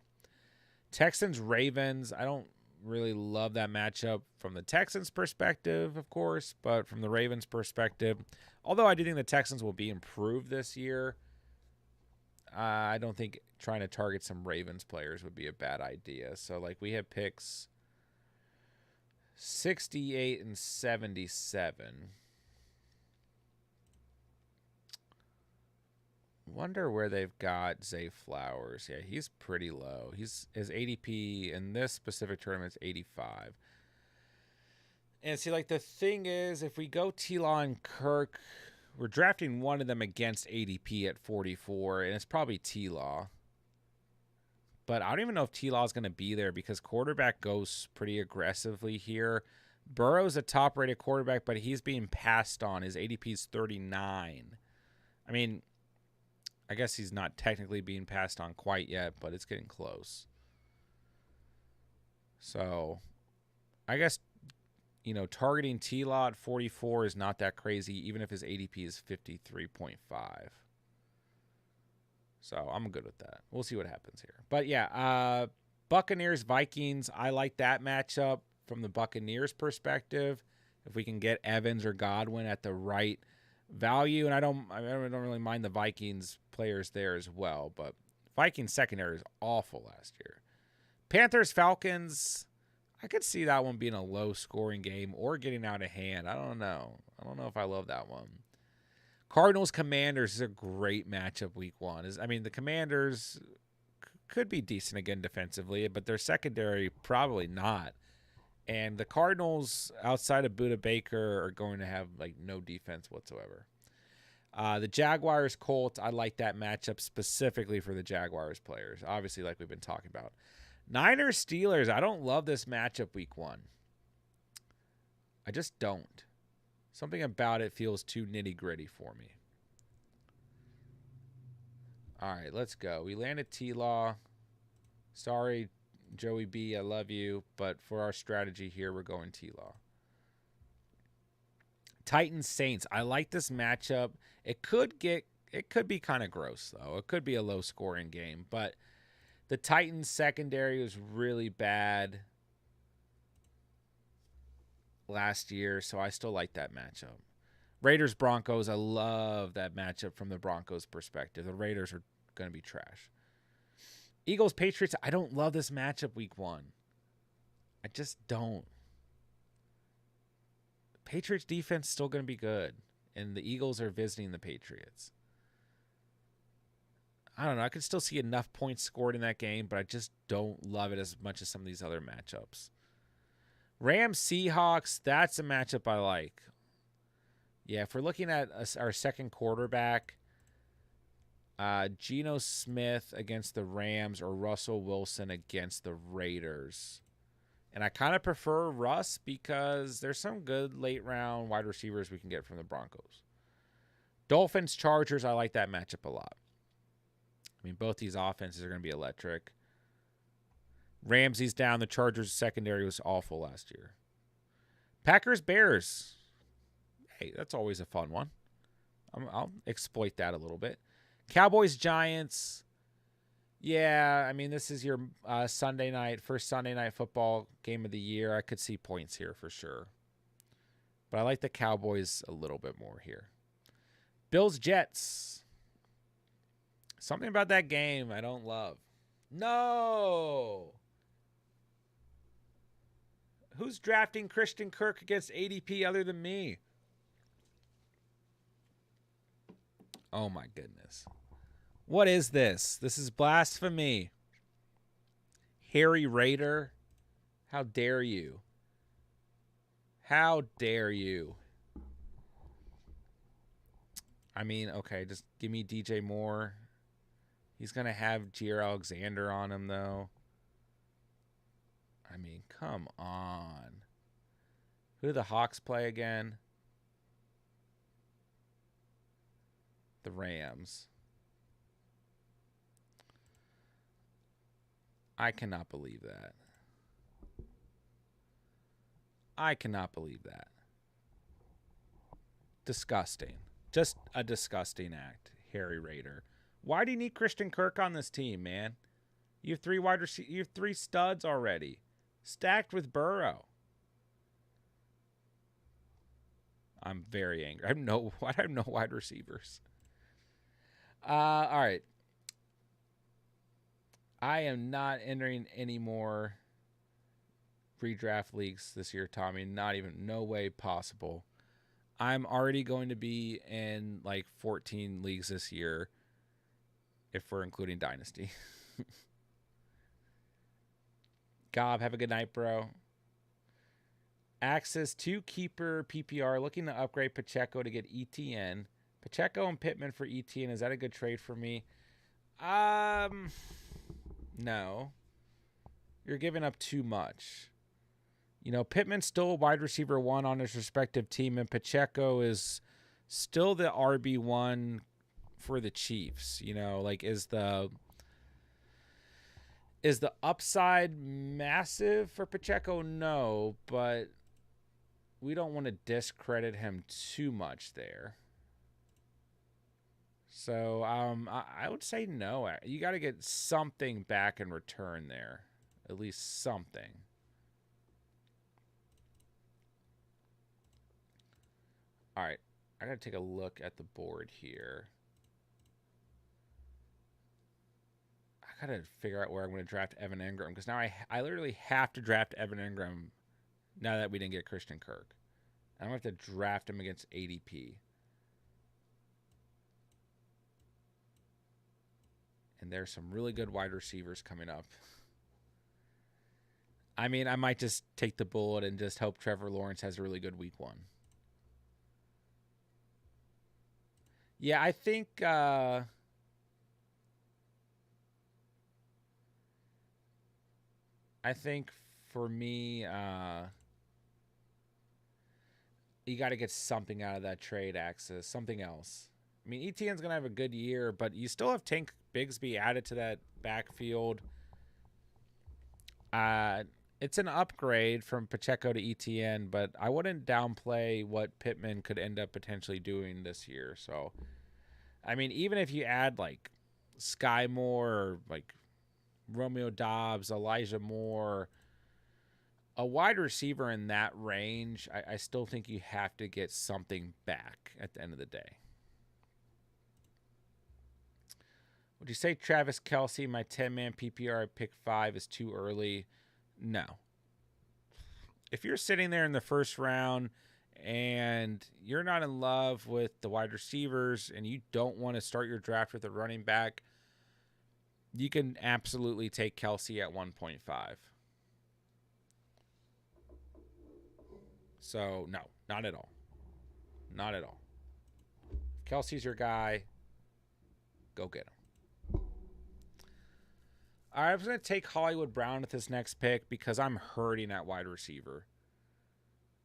Texans, Ravens. I don't really love that matchup from the Texans' perspective, of course, but from the Ravens' perspective, although I do think the Texans will be improved this year, I don't think trying to target some Ravens players would be a bad idea. So, like, we have picks 68 and 77. Wonder where they've got Zay Flowers. Yeah, he's pretty low. His ADP in this specific tournament is 85. And see, like, the thing is, if we go T-Law and Kirk, we're drafting one of them against ADP at 44, and it's probably T-Law. But I don't even know if T-Law is going to be there because quarterback goes pretty aggressively here. Burrow's a top-rated quarterback, but he's being passed on. His ADP is 39. I mean, I guess he's not technically being passed on quite yet, but it's getting close. So, I guess, you know, targeting T-Law at 44 is not that crazy, even if his ADP is 53.5. So, I'm good with that. We'll see what happens here. But, yeah, Buccaneers, Vikings, I like that matchup from the Buccaneers perspective. If we can get Evans or Godwin at the right value, and I don't really mind the Vikings players there as well, but Vikings secondary is awful last year. Panthers, Falcons, I could see that one being a low scoring game or getting out of hand. I don't know if I love that one. Cardinals, Commanders is a great matchup week 1. The Commanders could be decent again defensively, but their secondary probably not. And the Cardinals, outside of Budda Baker, are going to have like no defense whatsoever. The Jaguars, Colts, I like that matchup specifically for the Jaguars players. Obviously, like we've been talking about. Niners, Steelers, I don't love this matchup week 1. I just don't. Something about it feels too nitty-gritty for me. All right, let's go. We landed T-Law. Sorry, Joey B, I love you, but for our strategy here, we're going T-Law. Titans, Saints. I like this matchup. It could be kind of gross, though. It could be a low-scoring game, but the Titans secondary was really bad last year, so I still like that matchup. Raiders, Broncos. I love that matchup from the Broncos' perspective. The Raiders are going to be trash. Eagles, Patriots. I don't love this matchup week 1. I just don't. Patriots defense is still going to be good, and the Eagles are visiting the Patriots. I don't know. I could still see enough points scored in that game, but I just don't love it as much as some of these other matchups. Rams, Seahawks, that's a matchup I like. Yeah, if we're looking at our second quarterback, Geno Smith against the Rams or Russell Wilson against the Raiders. And I kind of prefer Russ because there's some good late-round wide receivers we can get from the Broncos. Dolphins, Chargers, I like that matchup a lot. I mean, both these offenses are going to be electric. Ramsey's down. The Chargers' secondary was awful last year. Packers, Bears. Hey, that's always a fun one. I'll exploit that a little bit. Cowboys, Giants. Yeah, I mean, this is your first Sunday night football game of the year. I could see points here for sure. But I like the Cowboys a little bit more here. Bills, Jets. Something about that game I don't love. No! Who's drafting Christian Kirk against ADP other than me? Oh my goodness. What is this? This is blasphemy. Harry Raider. How dare you? How dare you? I mean, okay, just give me DJ Moore. He's going to have Jair Alexander on him, though. I mean, come on. Who do the Hawks play again? The Rams. I cannot believe that. I cannot believe that. Disgusting. Just a disgusting act, Harry Rader. Why do you need Christian Kirk on this team, man? You have you have 3 studs already, stacked with Burrow. I'm very angry. I have no wide receivers. All right. I am not entering any more redraft leagues this year, Tommy. Not even, no way possible. I'm already going to be in like 14 leagues this year if we're including Dynasty. Gob, have a good night, bro. Access to keeper PPR, looking to upgrade Pacheco to get ETN. Pacheco and Pittman for ETN. Is that a good trade for me? No. You're giving up too much. You know, Pittman's still wide receiver 1 on his respective team, and Pacheco is still the RB1 for the Chiefs. You know, like is the upside massive for Pacheco? No, but we don't want to discredit him too much there. So I would say no. You got to get something back in return there, at least something. All right, I got to take a look at the board here. I got to figure out where I'm going to draft Evan Engram because now I literally have to draft Evan Engram now that we didn't get Christian Kirk. I'm going to have to draft him against ADP. And there's some really good wide receivers coming up. I mean, I might just take the bullet and just hope Trevor Lawrence has a really good week 1. Yeah, I think for me, you got to get something out of that trade, Axis. Something else. I mean, ETN's going to have a good year, but you still have Tank Bigsby added to that backfield. It's an upgrade from Pacheco to ETN, but I wouldn't downplay what Pittman could end up potentially doing this year. So, I mean, even if you add like Sky Moore or like Romeo Dobbs, Elijah Moore, a wide receiver in that range, I still think you have to get something back at the end of the day. Would you say Travis Kelce, my 10-man PPR at pick 5, is too early? No. If you're sitting there in the first round and you're not in love with the wide receivers and you don't want to start your draft with a running back, you can absolutely take Kelce at 1.5. So, no, not at all. Not at all. If Kelce's your guy, go get him. All right, I was going to take Hollywood Brown with this next pick because I'm hurting at wide receiver.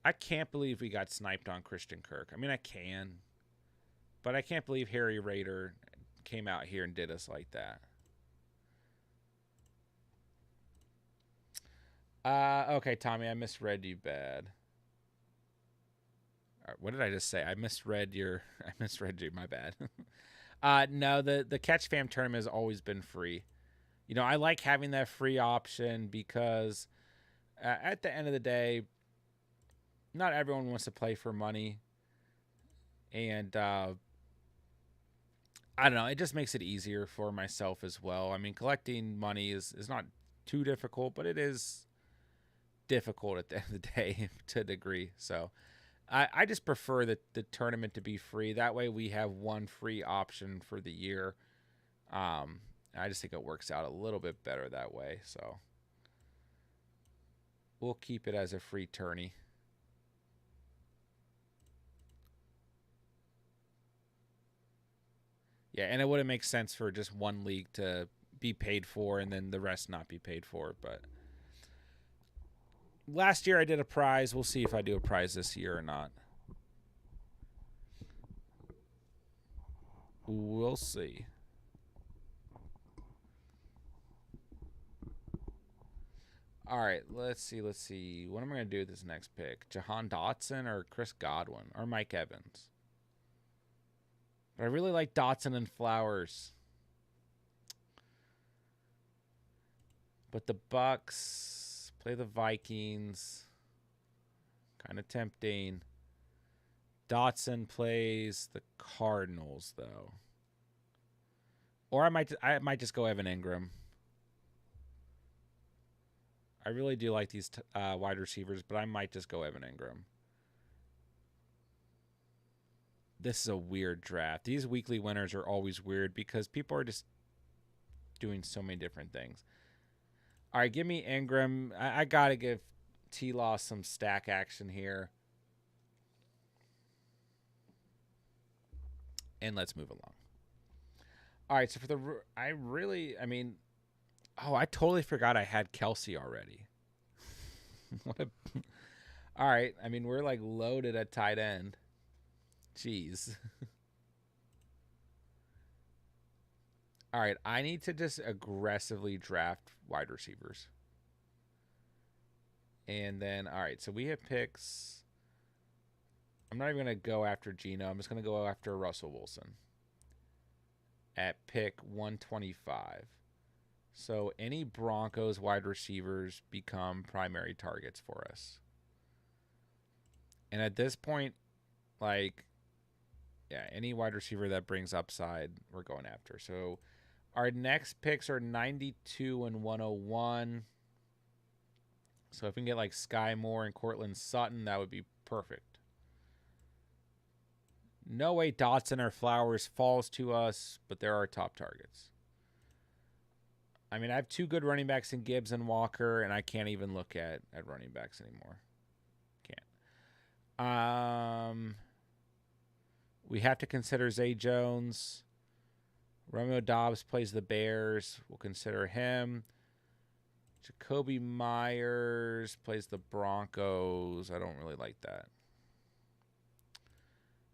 I can't believe we got sniped on Christian Kirk. I mean, I can. But I can't believe Harry Rader came out here and did us like that. Okay, Tommy, I misread you bad. All right, what did I just say? I misread you. My bad. No, the Catch Fam tournament has always been free. You know, I like having that free option because at the end of the day, not everyone wants to play for money. And I don't know, it just makes it easier for myself as well. I mean, collecting money is not too difficult, but it is difficult at the end of the day to a degree. So I just prefer the tournament to be free. That way we have one free option for the year. I just think it works out a little bit better that way. So we'll keep it as a free tourney. Yeah, and it wouldn't make sense for just one league to be paid for and then the rest not be paid for. But last year I did a prize. We'll see if I do a prize this year or not. We'll see. All right, let's see. Let's see. What am I going to do with this next pick? Jahan Dotson or Chris Godwin or Mike Evans? But I really like Dotson and Flowers. But the Bucks play the Vikings. Kind of tempting. Dotson plays the Cardinals, though. Or I might just go Evan Ingram. I really do like these wide receivers, but I might just go Evan Ingram. This is a weird draft. These weekly winners are always weird because people are just doing so many different things. All right, give me Ingram. I got to give T-Law some stack action here. And let's move along. All right, so for the I totally forgot I had Kelsey already. All right, I mean, we're like loaded at tight end. Jeez. All right, I need to just aggressively draft wide receivers. And then, all right, so we have picks. I'm not even going to go after Geno. I'm just going to go after Russell Wilson at pick 125. So any Broncos wide receivers become primary targets for us. And at this point, any wide receiver that brings upside, we're going after. So our next picks are 92 and 101. So if we can get like Sky Moore and Cortland Sutton, that would be perfect. No way Dotson or Flowers falls to us, but there are top targets. I mean, I have two good running backs in Gibbs and Walker, and I can't even look at running backs anymore. Can't. We have to consider Zay Jones. Romeo Dobbs plays the Bears. We'll consider him. Jacoby Myers plays the Broncos. I don't really like that.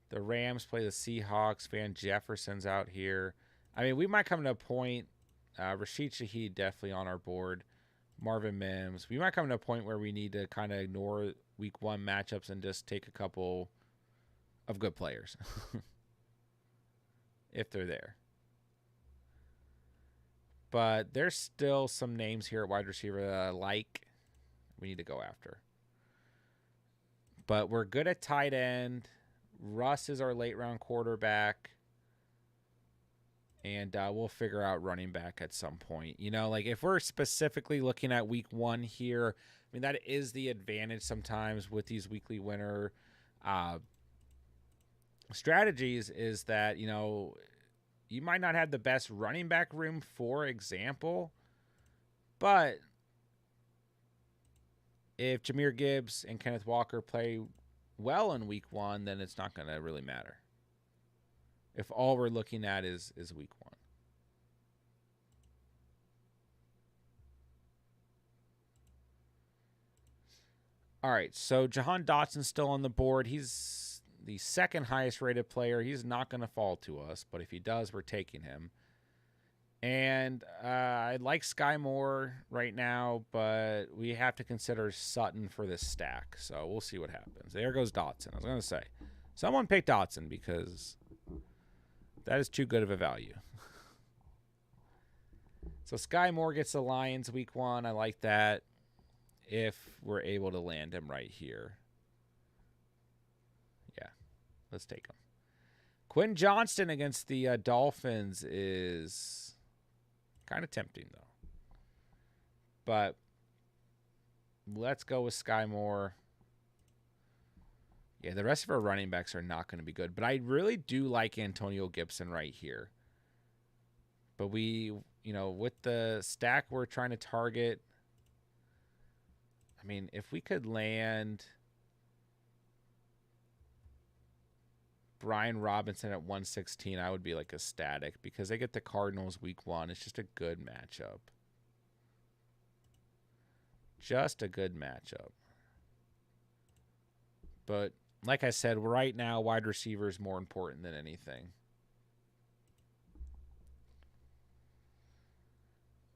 The Rams play the Seahawks. Van Jefferson's out here. I mean, we might come to a point. Rashid Shaheed definitely on our board. Marvin Mims. We might come to a point where we need to kind of ignore week one matchups and just take a couple of good players. If they're there. But there's still some names here at wide receiver that I like. We need to go after. But we're good at tight end. Russ is our late round quarterback. And we'll figure out running back at some point. You know, like if we're specifically looking at week one here, I mean, that is the advantage sometimes with these weekly winner strategies is that, you know, you might not have the best running back room, for example, but if Jahmyr Gibbs and Kenneth Walker play well in week one, then it's not going to really matter. If all we're looking at is week one. All right, so Jahan Dotson's still on the board. He's the second highest rated player. He's not going to fall to us, but if he does, we're taking him. And I like Sky Moore right now, but we have to consider Sutton for this stack. So we'll see what happens. There goes Dotson. I was going to say, someone pick Dotson because that is too good of a value. So Sky Moore gets the Lions week one. I like that if we're able to land him right here. Yeah, let's take him. Quinn Johnston against the Dolphins is kind of tempting, though. But let's go with Sky Moore. Yeah, the rest of our running backs are not going to be good. But I really do like Antonio Gibson right here. But we, you know, with the stack we're trying to target, I mean, if we could land Brian Robinson at 116, I would be like ecstatic because they get the Cardinals week one. It's just a good matchup. Just a good matchup. But like I said, right now, wide receiver is more important than anything.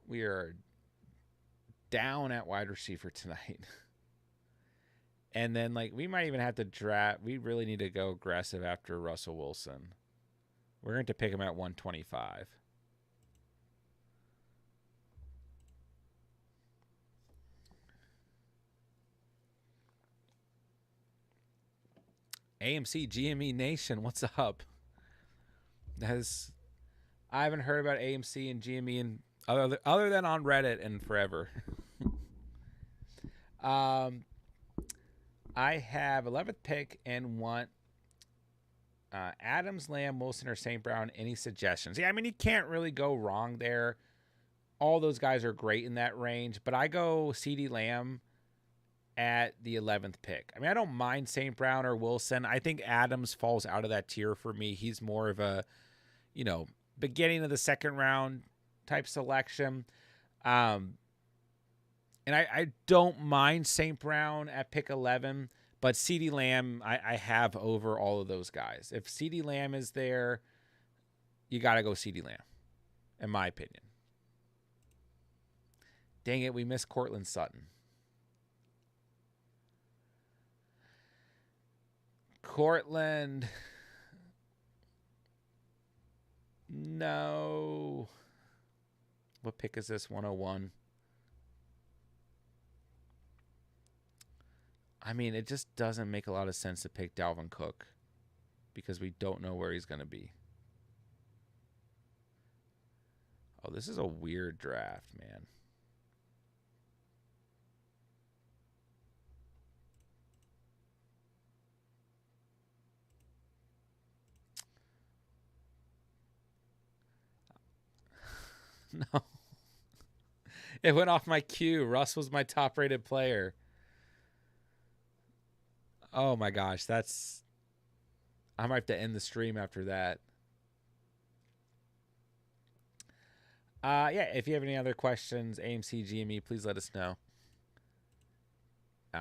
We are down at wide receiver tonight. And then, like, we might even have to draft. We really need to go aggressive after Russell Wilson. We're going to pick him at 125. AMC GME Nation, what's up? I haven't heard about AMC and GME in, other than on Reddit and forever. I have 11th pick and want Adams, Lamb, Wilson, or St. Brown. Any suggestions? Yeah, I mean, you can't really go wrong there. All those guys are great in that range, but I go CeeDee Lamb at the 11th pick. I mean, I don't mind St. Brown or Wilson. I think Adams falls out of that tier for me. He's more of a, beginning of the second round type selection. And I don't mind St. Brown at pick 11, but CeeDee Lamb I have over all of those guys. If CeeDee Lamb is there, you got to go CeeDee Lamb, in my opinion. Dang it, we missed Cortland Sutton. Cortland. No. What pick is this? 101. I mean, it just doesn't make a lot of sense to pick Dalvin Cook because we don't know where he's going to be. Oh, this is a weird draft, man. No. It went off my queue. Russ was my top-rated player. Oh my gosh, I might have to end the stream after that. Yeah, if you have any other questions, AMC, GME, please let us know.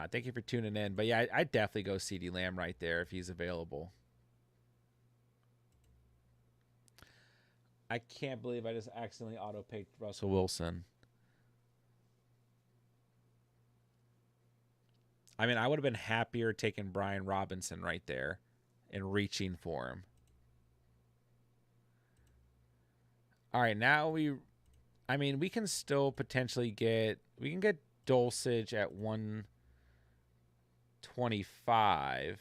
Thank you for tuning in. But yeah, I'd definitely go CeeDee Lamb right there if he's available. I can't believe I just accidentally auto-picked Russell Wilson. I mean, I would have been happier taking Brian Robinson right there and reaching for him. All right, now we can still potentially get Dulcich at 125.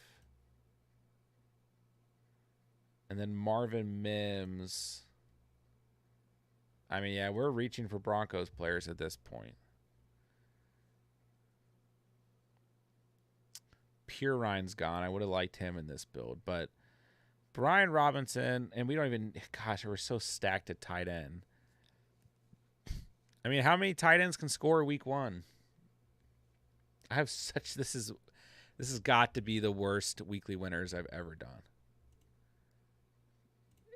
And then Marvin Mims. I mean, yeah, we're reaching for Broncos players at this point. Purine's gone. I would have liked him in this build, but Brian Robinson, and we don't even, gosh, we're so stacked at tight end. I mean, how many tight ends can score week one? This has got to be the worst weekly winners I've ever done.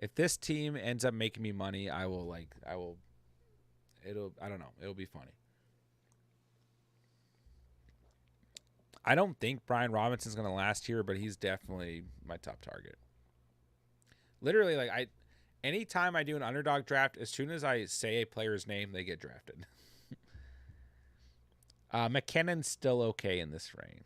If this team ends up making me money, I don't know. It'll be funny. I don't think Brian Robinson's going to last here, but he's definitely my top target. Literally, like, anytime I do an underdog draft, as soon as I say a player's name, they get drafted. McKinnon's still okay in this range.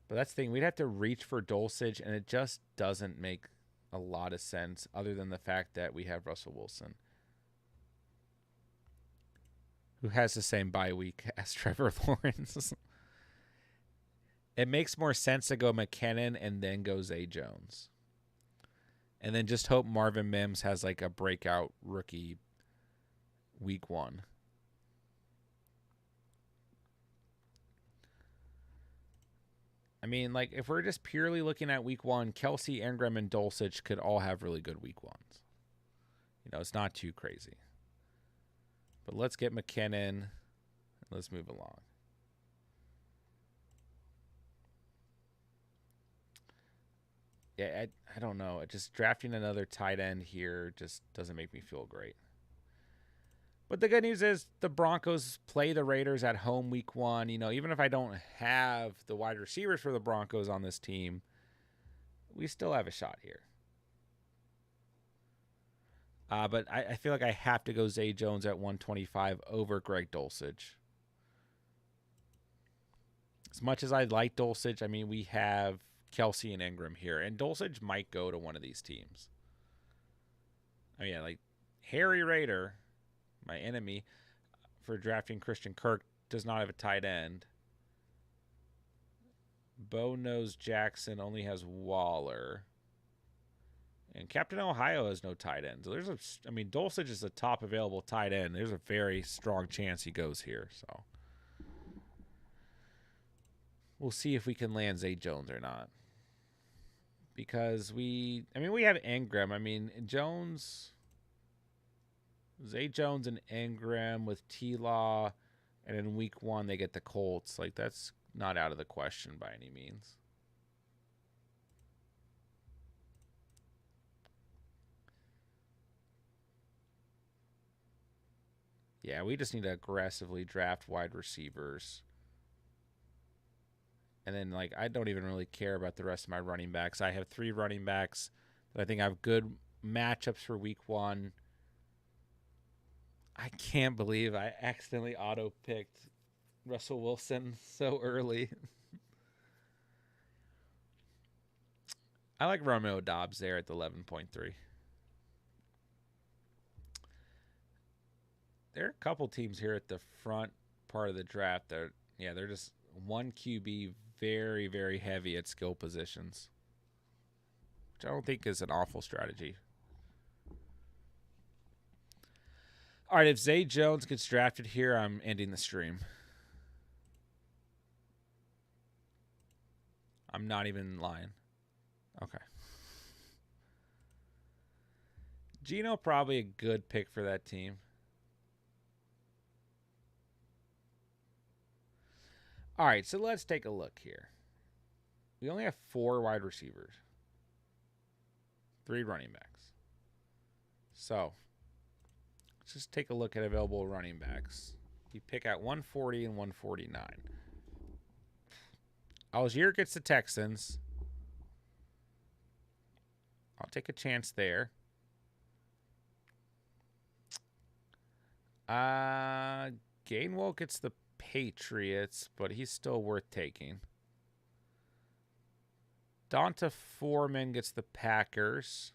But that's the thing. We'd have to reach for Dulcich, and it just doesn't make a lot of sense other than the fact that we have Russell Wilson, who has the same bye week as Trevor Lawrence. It makes more sense to go McKinnon and then go Zay Jones. And then just hope Marvin Mims has like a breakout rookie week one. I mean, like, if we're just purely looking at week one, Kelsey, Ingram, and Dulcich could all have really good week ones. It's not too crazy. But let's get McKinnon and let's move along. Yeah, I don't know. Just drafting another tight end here just doesn't make me feel great. But the good news is the Broncos play the Raiders at home week one. Even if I don't have the wide receivers for the Broncos on this team, we still have a shot here. But I feel like I have to go Zay Jones at 125 over Greg Dulcich. As much as I like Dulcich, I mean, we have Kelsey and Ingram here, and Dulcich might go to one of these teams. I mean, yeah, like Harry Rader, my enemy for drafting Christian Kirk, does not have a tight end. Bo Nose Jackson only has Waller. And Captain Ohio has no tight end. So I mean, Dulcich is the top available tight end. There's a very strong chance he goes here. So we'll see if we can land Zay Jones or not. Because we have Ingram. I mean, Zay Jones and Ingram with T-Law, and in week 1 they get the Colts. Like, that's not out of the question by any means. Yeah, we just need to aggressively draft wide receivers. And then, like, I don't even really care about the rest of my running backs. I have 3 running backs that I think have good matchups for week 1. I can't believe I accidentally auto-picked Russell Wilson so early. I like Romeo Dobbs there at the 11.3. There are a couple teams here at the front part of the draft that they're just one QB very, very heavy at skill positions, which I don't think is an awful strategy. All right, if Zay Jones gets drafted here, I'm ending the stream. I'm not even lying. Okay. Geno probably a good pick for that team. All right, so let's take a look here. We only have 4 wide receivers, 3 running backs. So let's just take a look at available running backs. You pick at 140 and 149. Algier gets the Texans. I'll take a chance there. Gainwell gets the Patriots, but he's still worth taking. Donta Foreman gets the Packers.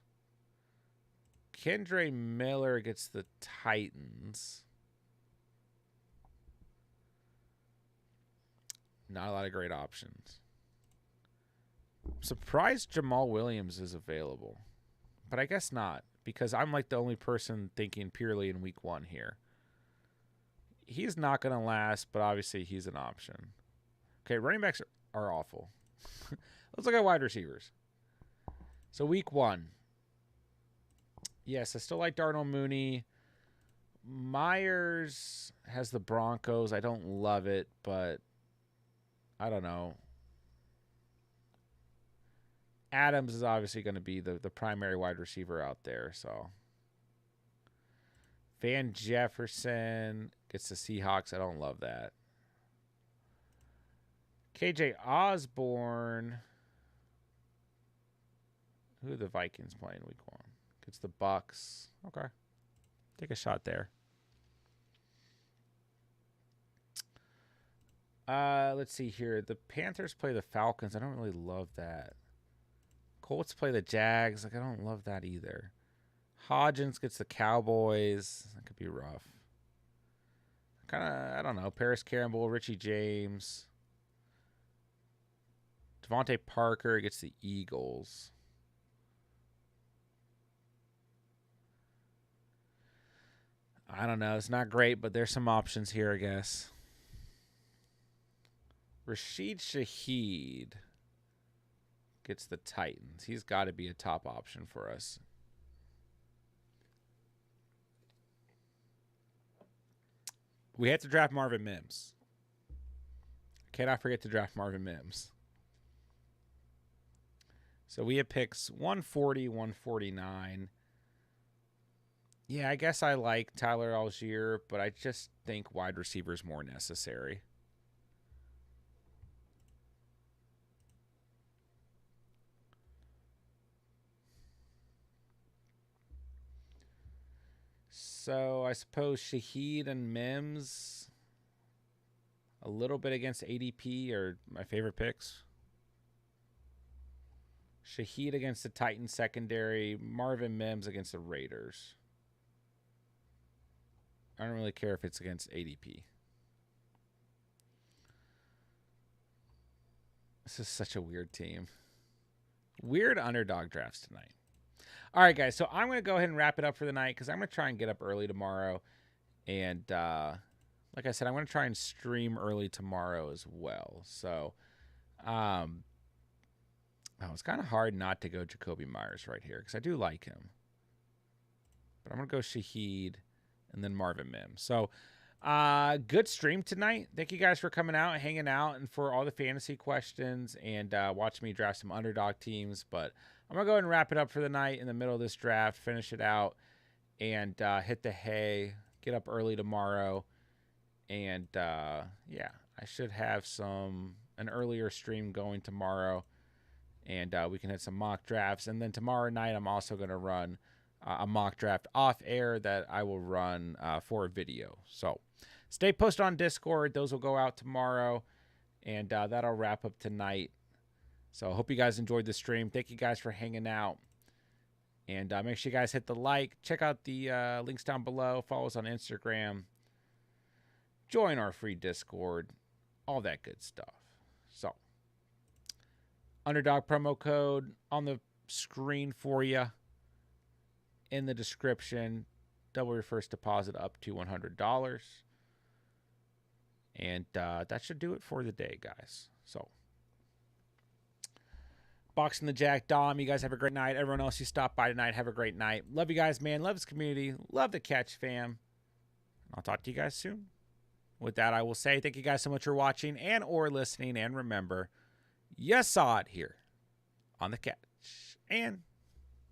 Kendre Miller gets the Titans. Not a lot of great options. I'm surprised Jamal Williams is available, but I guess not, because I'm like the only person thinking purely in week 1 here. He's not going to last, but obviously he's an option. Okay, running backs are awful. Let's look at wide receivers. So week 1. Yes, I still like Darnell Mooney. Myers has the Broncos. I don't love it, but I don't know. Adams is obviously going to be the primary wide receiver out there. So Van Jefferson gets the Seahawks. I don't love that. KJ Osborne. Who are the Vikings playing week 1? Gets the Bucks. Okay. Take a shot there. Let's see here. The Panthers play the Falcons. I don't really love that. Colts play the Jags. Like, I don't love that either. Hodgins gets the Cowboys. That could be rough. I don't know. Paris Campbell, Richie James. Devontae Parker gets the Eagles. I don't know. It's not great, but there's some options here, I guess. Rashid Shaheed gets the Titans. He's got to be a top option for us. We have to draft Marvin Mims. Cannot forget to draft Marvin Mims. So we have picks 140, 149. Yeah, I guess I like Tyler Algier, but I just think wide receiver is more necessary. So I suppose Shaheed and Mims a little bit against ADP are my favorite picks. Shaheed against the Titans secondary. Marvin Mims against the Raiders. I don't really care if it's against ADP. This is such a weird team. Weird underdog drafts tonight. All right, guys. So I'm going to go ahead and wrap it up for the night because I'm going to try and get up early tomorrow. And like I said, I'm going to try and stream early tomorrow as well. So it's kind of hard not to go Jacoby Myers right here because I do like him. But I'm going to go Shaheed and then Marvin Mims. So good stream tonight. Thank you guys for coming out and hanging out and for all the fantasy questions and watching me draft some underdog teams. But I'm going to go ahead and wrap it up for the night in the middle of this draft, finish it out, and hit the hay, get up early tomorrow. And, yeah, I should have an earlier stream going tomorrow. And we can hit some mock drafts. And then tomorrow night, I'm also going to run a mock draft off air that I will run for a video. So stay posted on Discord. Those will go out tomorrow. And that'll wrap up tonight. So I hope you guys enjoyed the stream. Thank you guys for hanging out. And make sure you guys hit the like. Check out the links down below. Follow us on Instagram. Join our free Discord. All that good stuff. So Underdog promo code on the screen for you in the description. Double your first deposit up to $100. And that should do it for the day, guys. So, Boxing the Jack, Dom, you guys have a great night. Everyone else who stopped by tonight, have a great night. Love you guys, man. Love this community. Love the Catch fam. I'll talk to you guys soon. With that, I will say thank you guys so much for watching and or listening. And remember, you saw it here on the Catch. And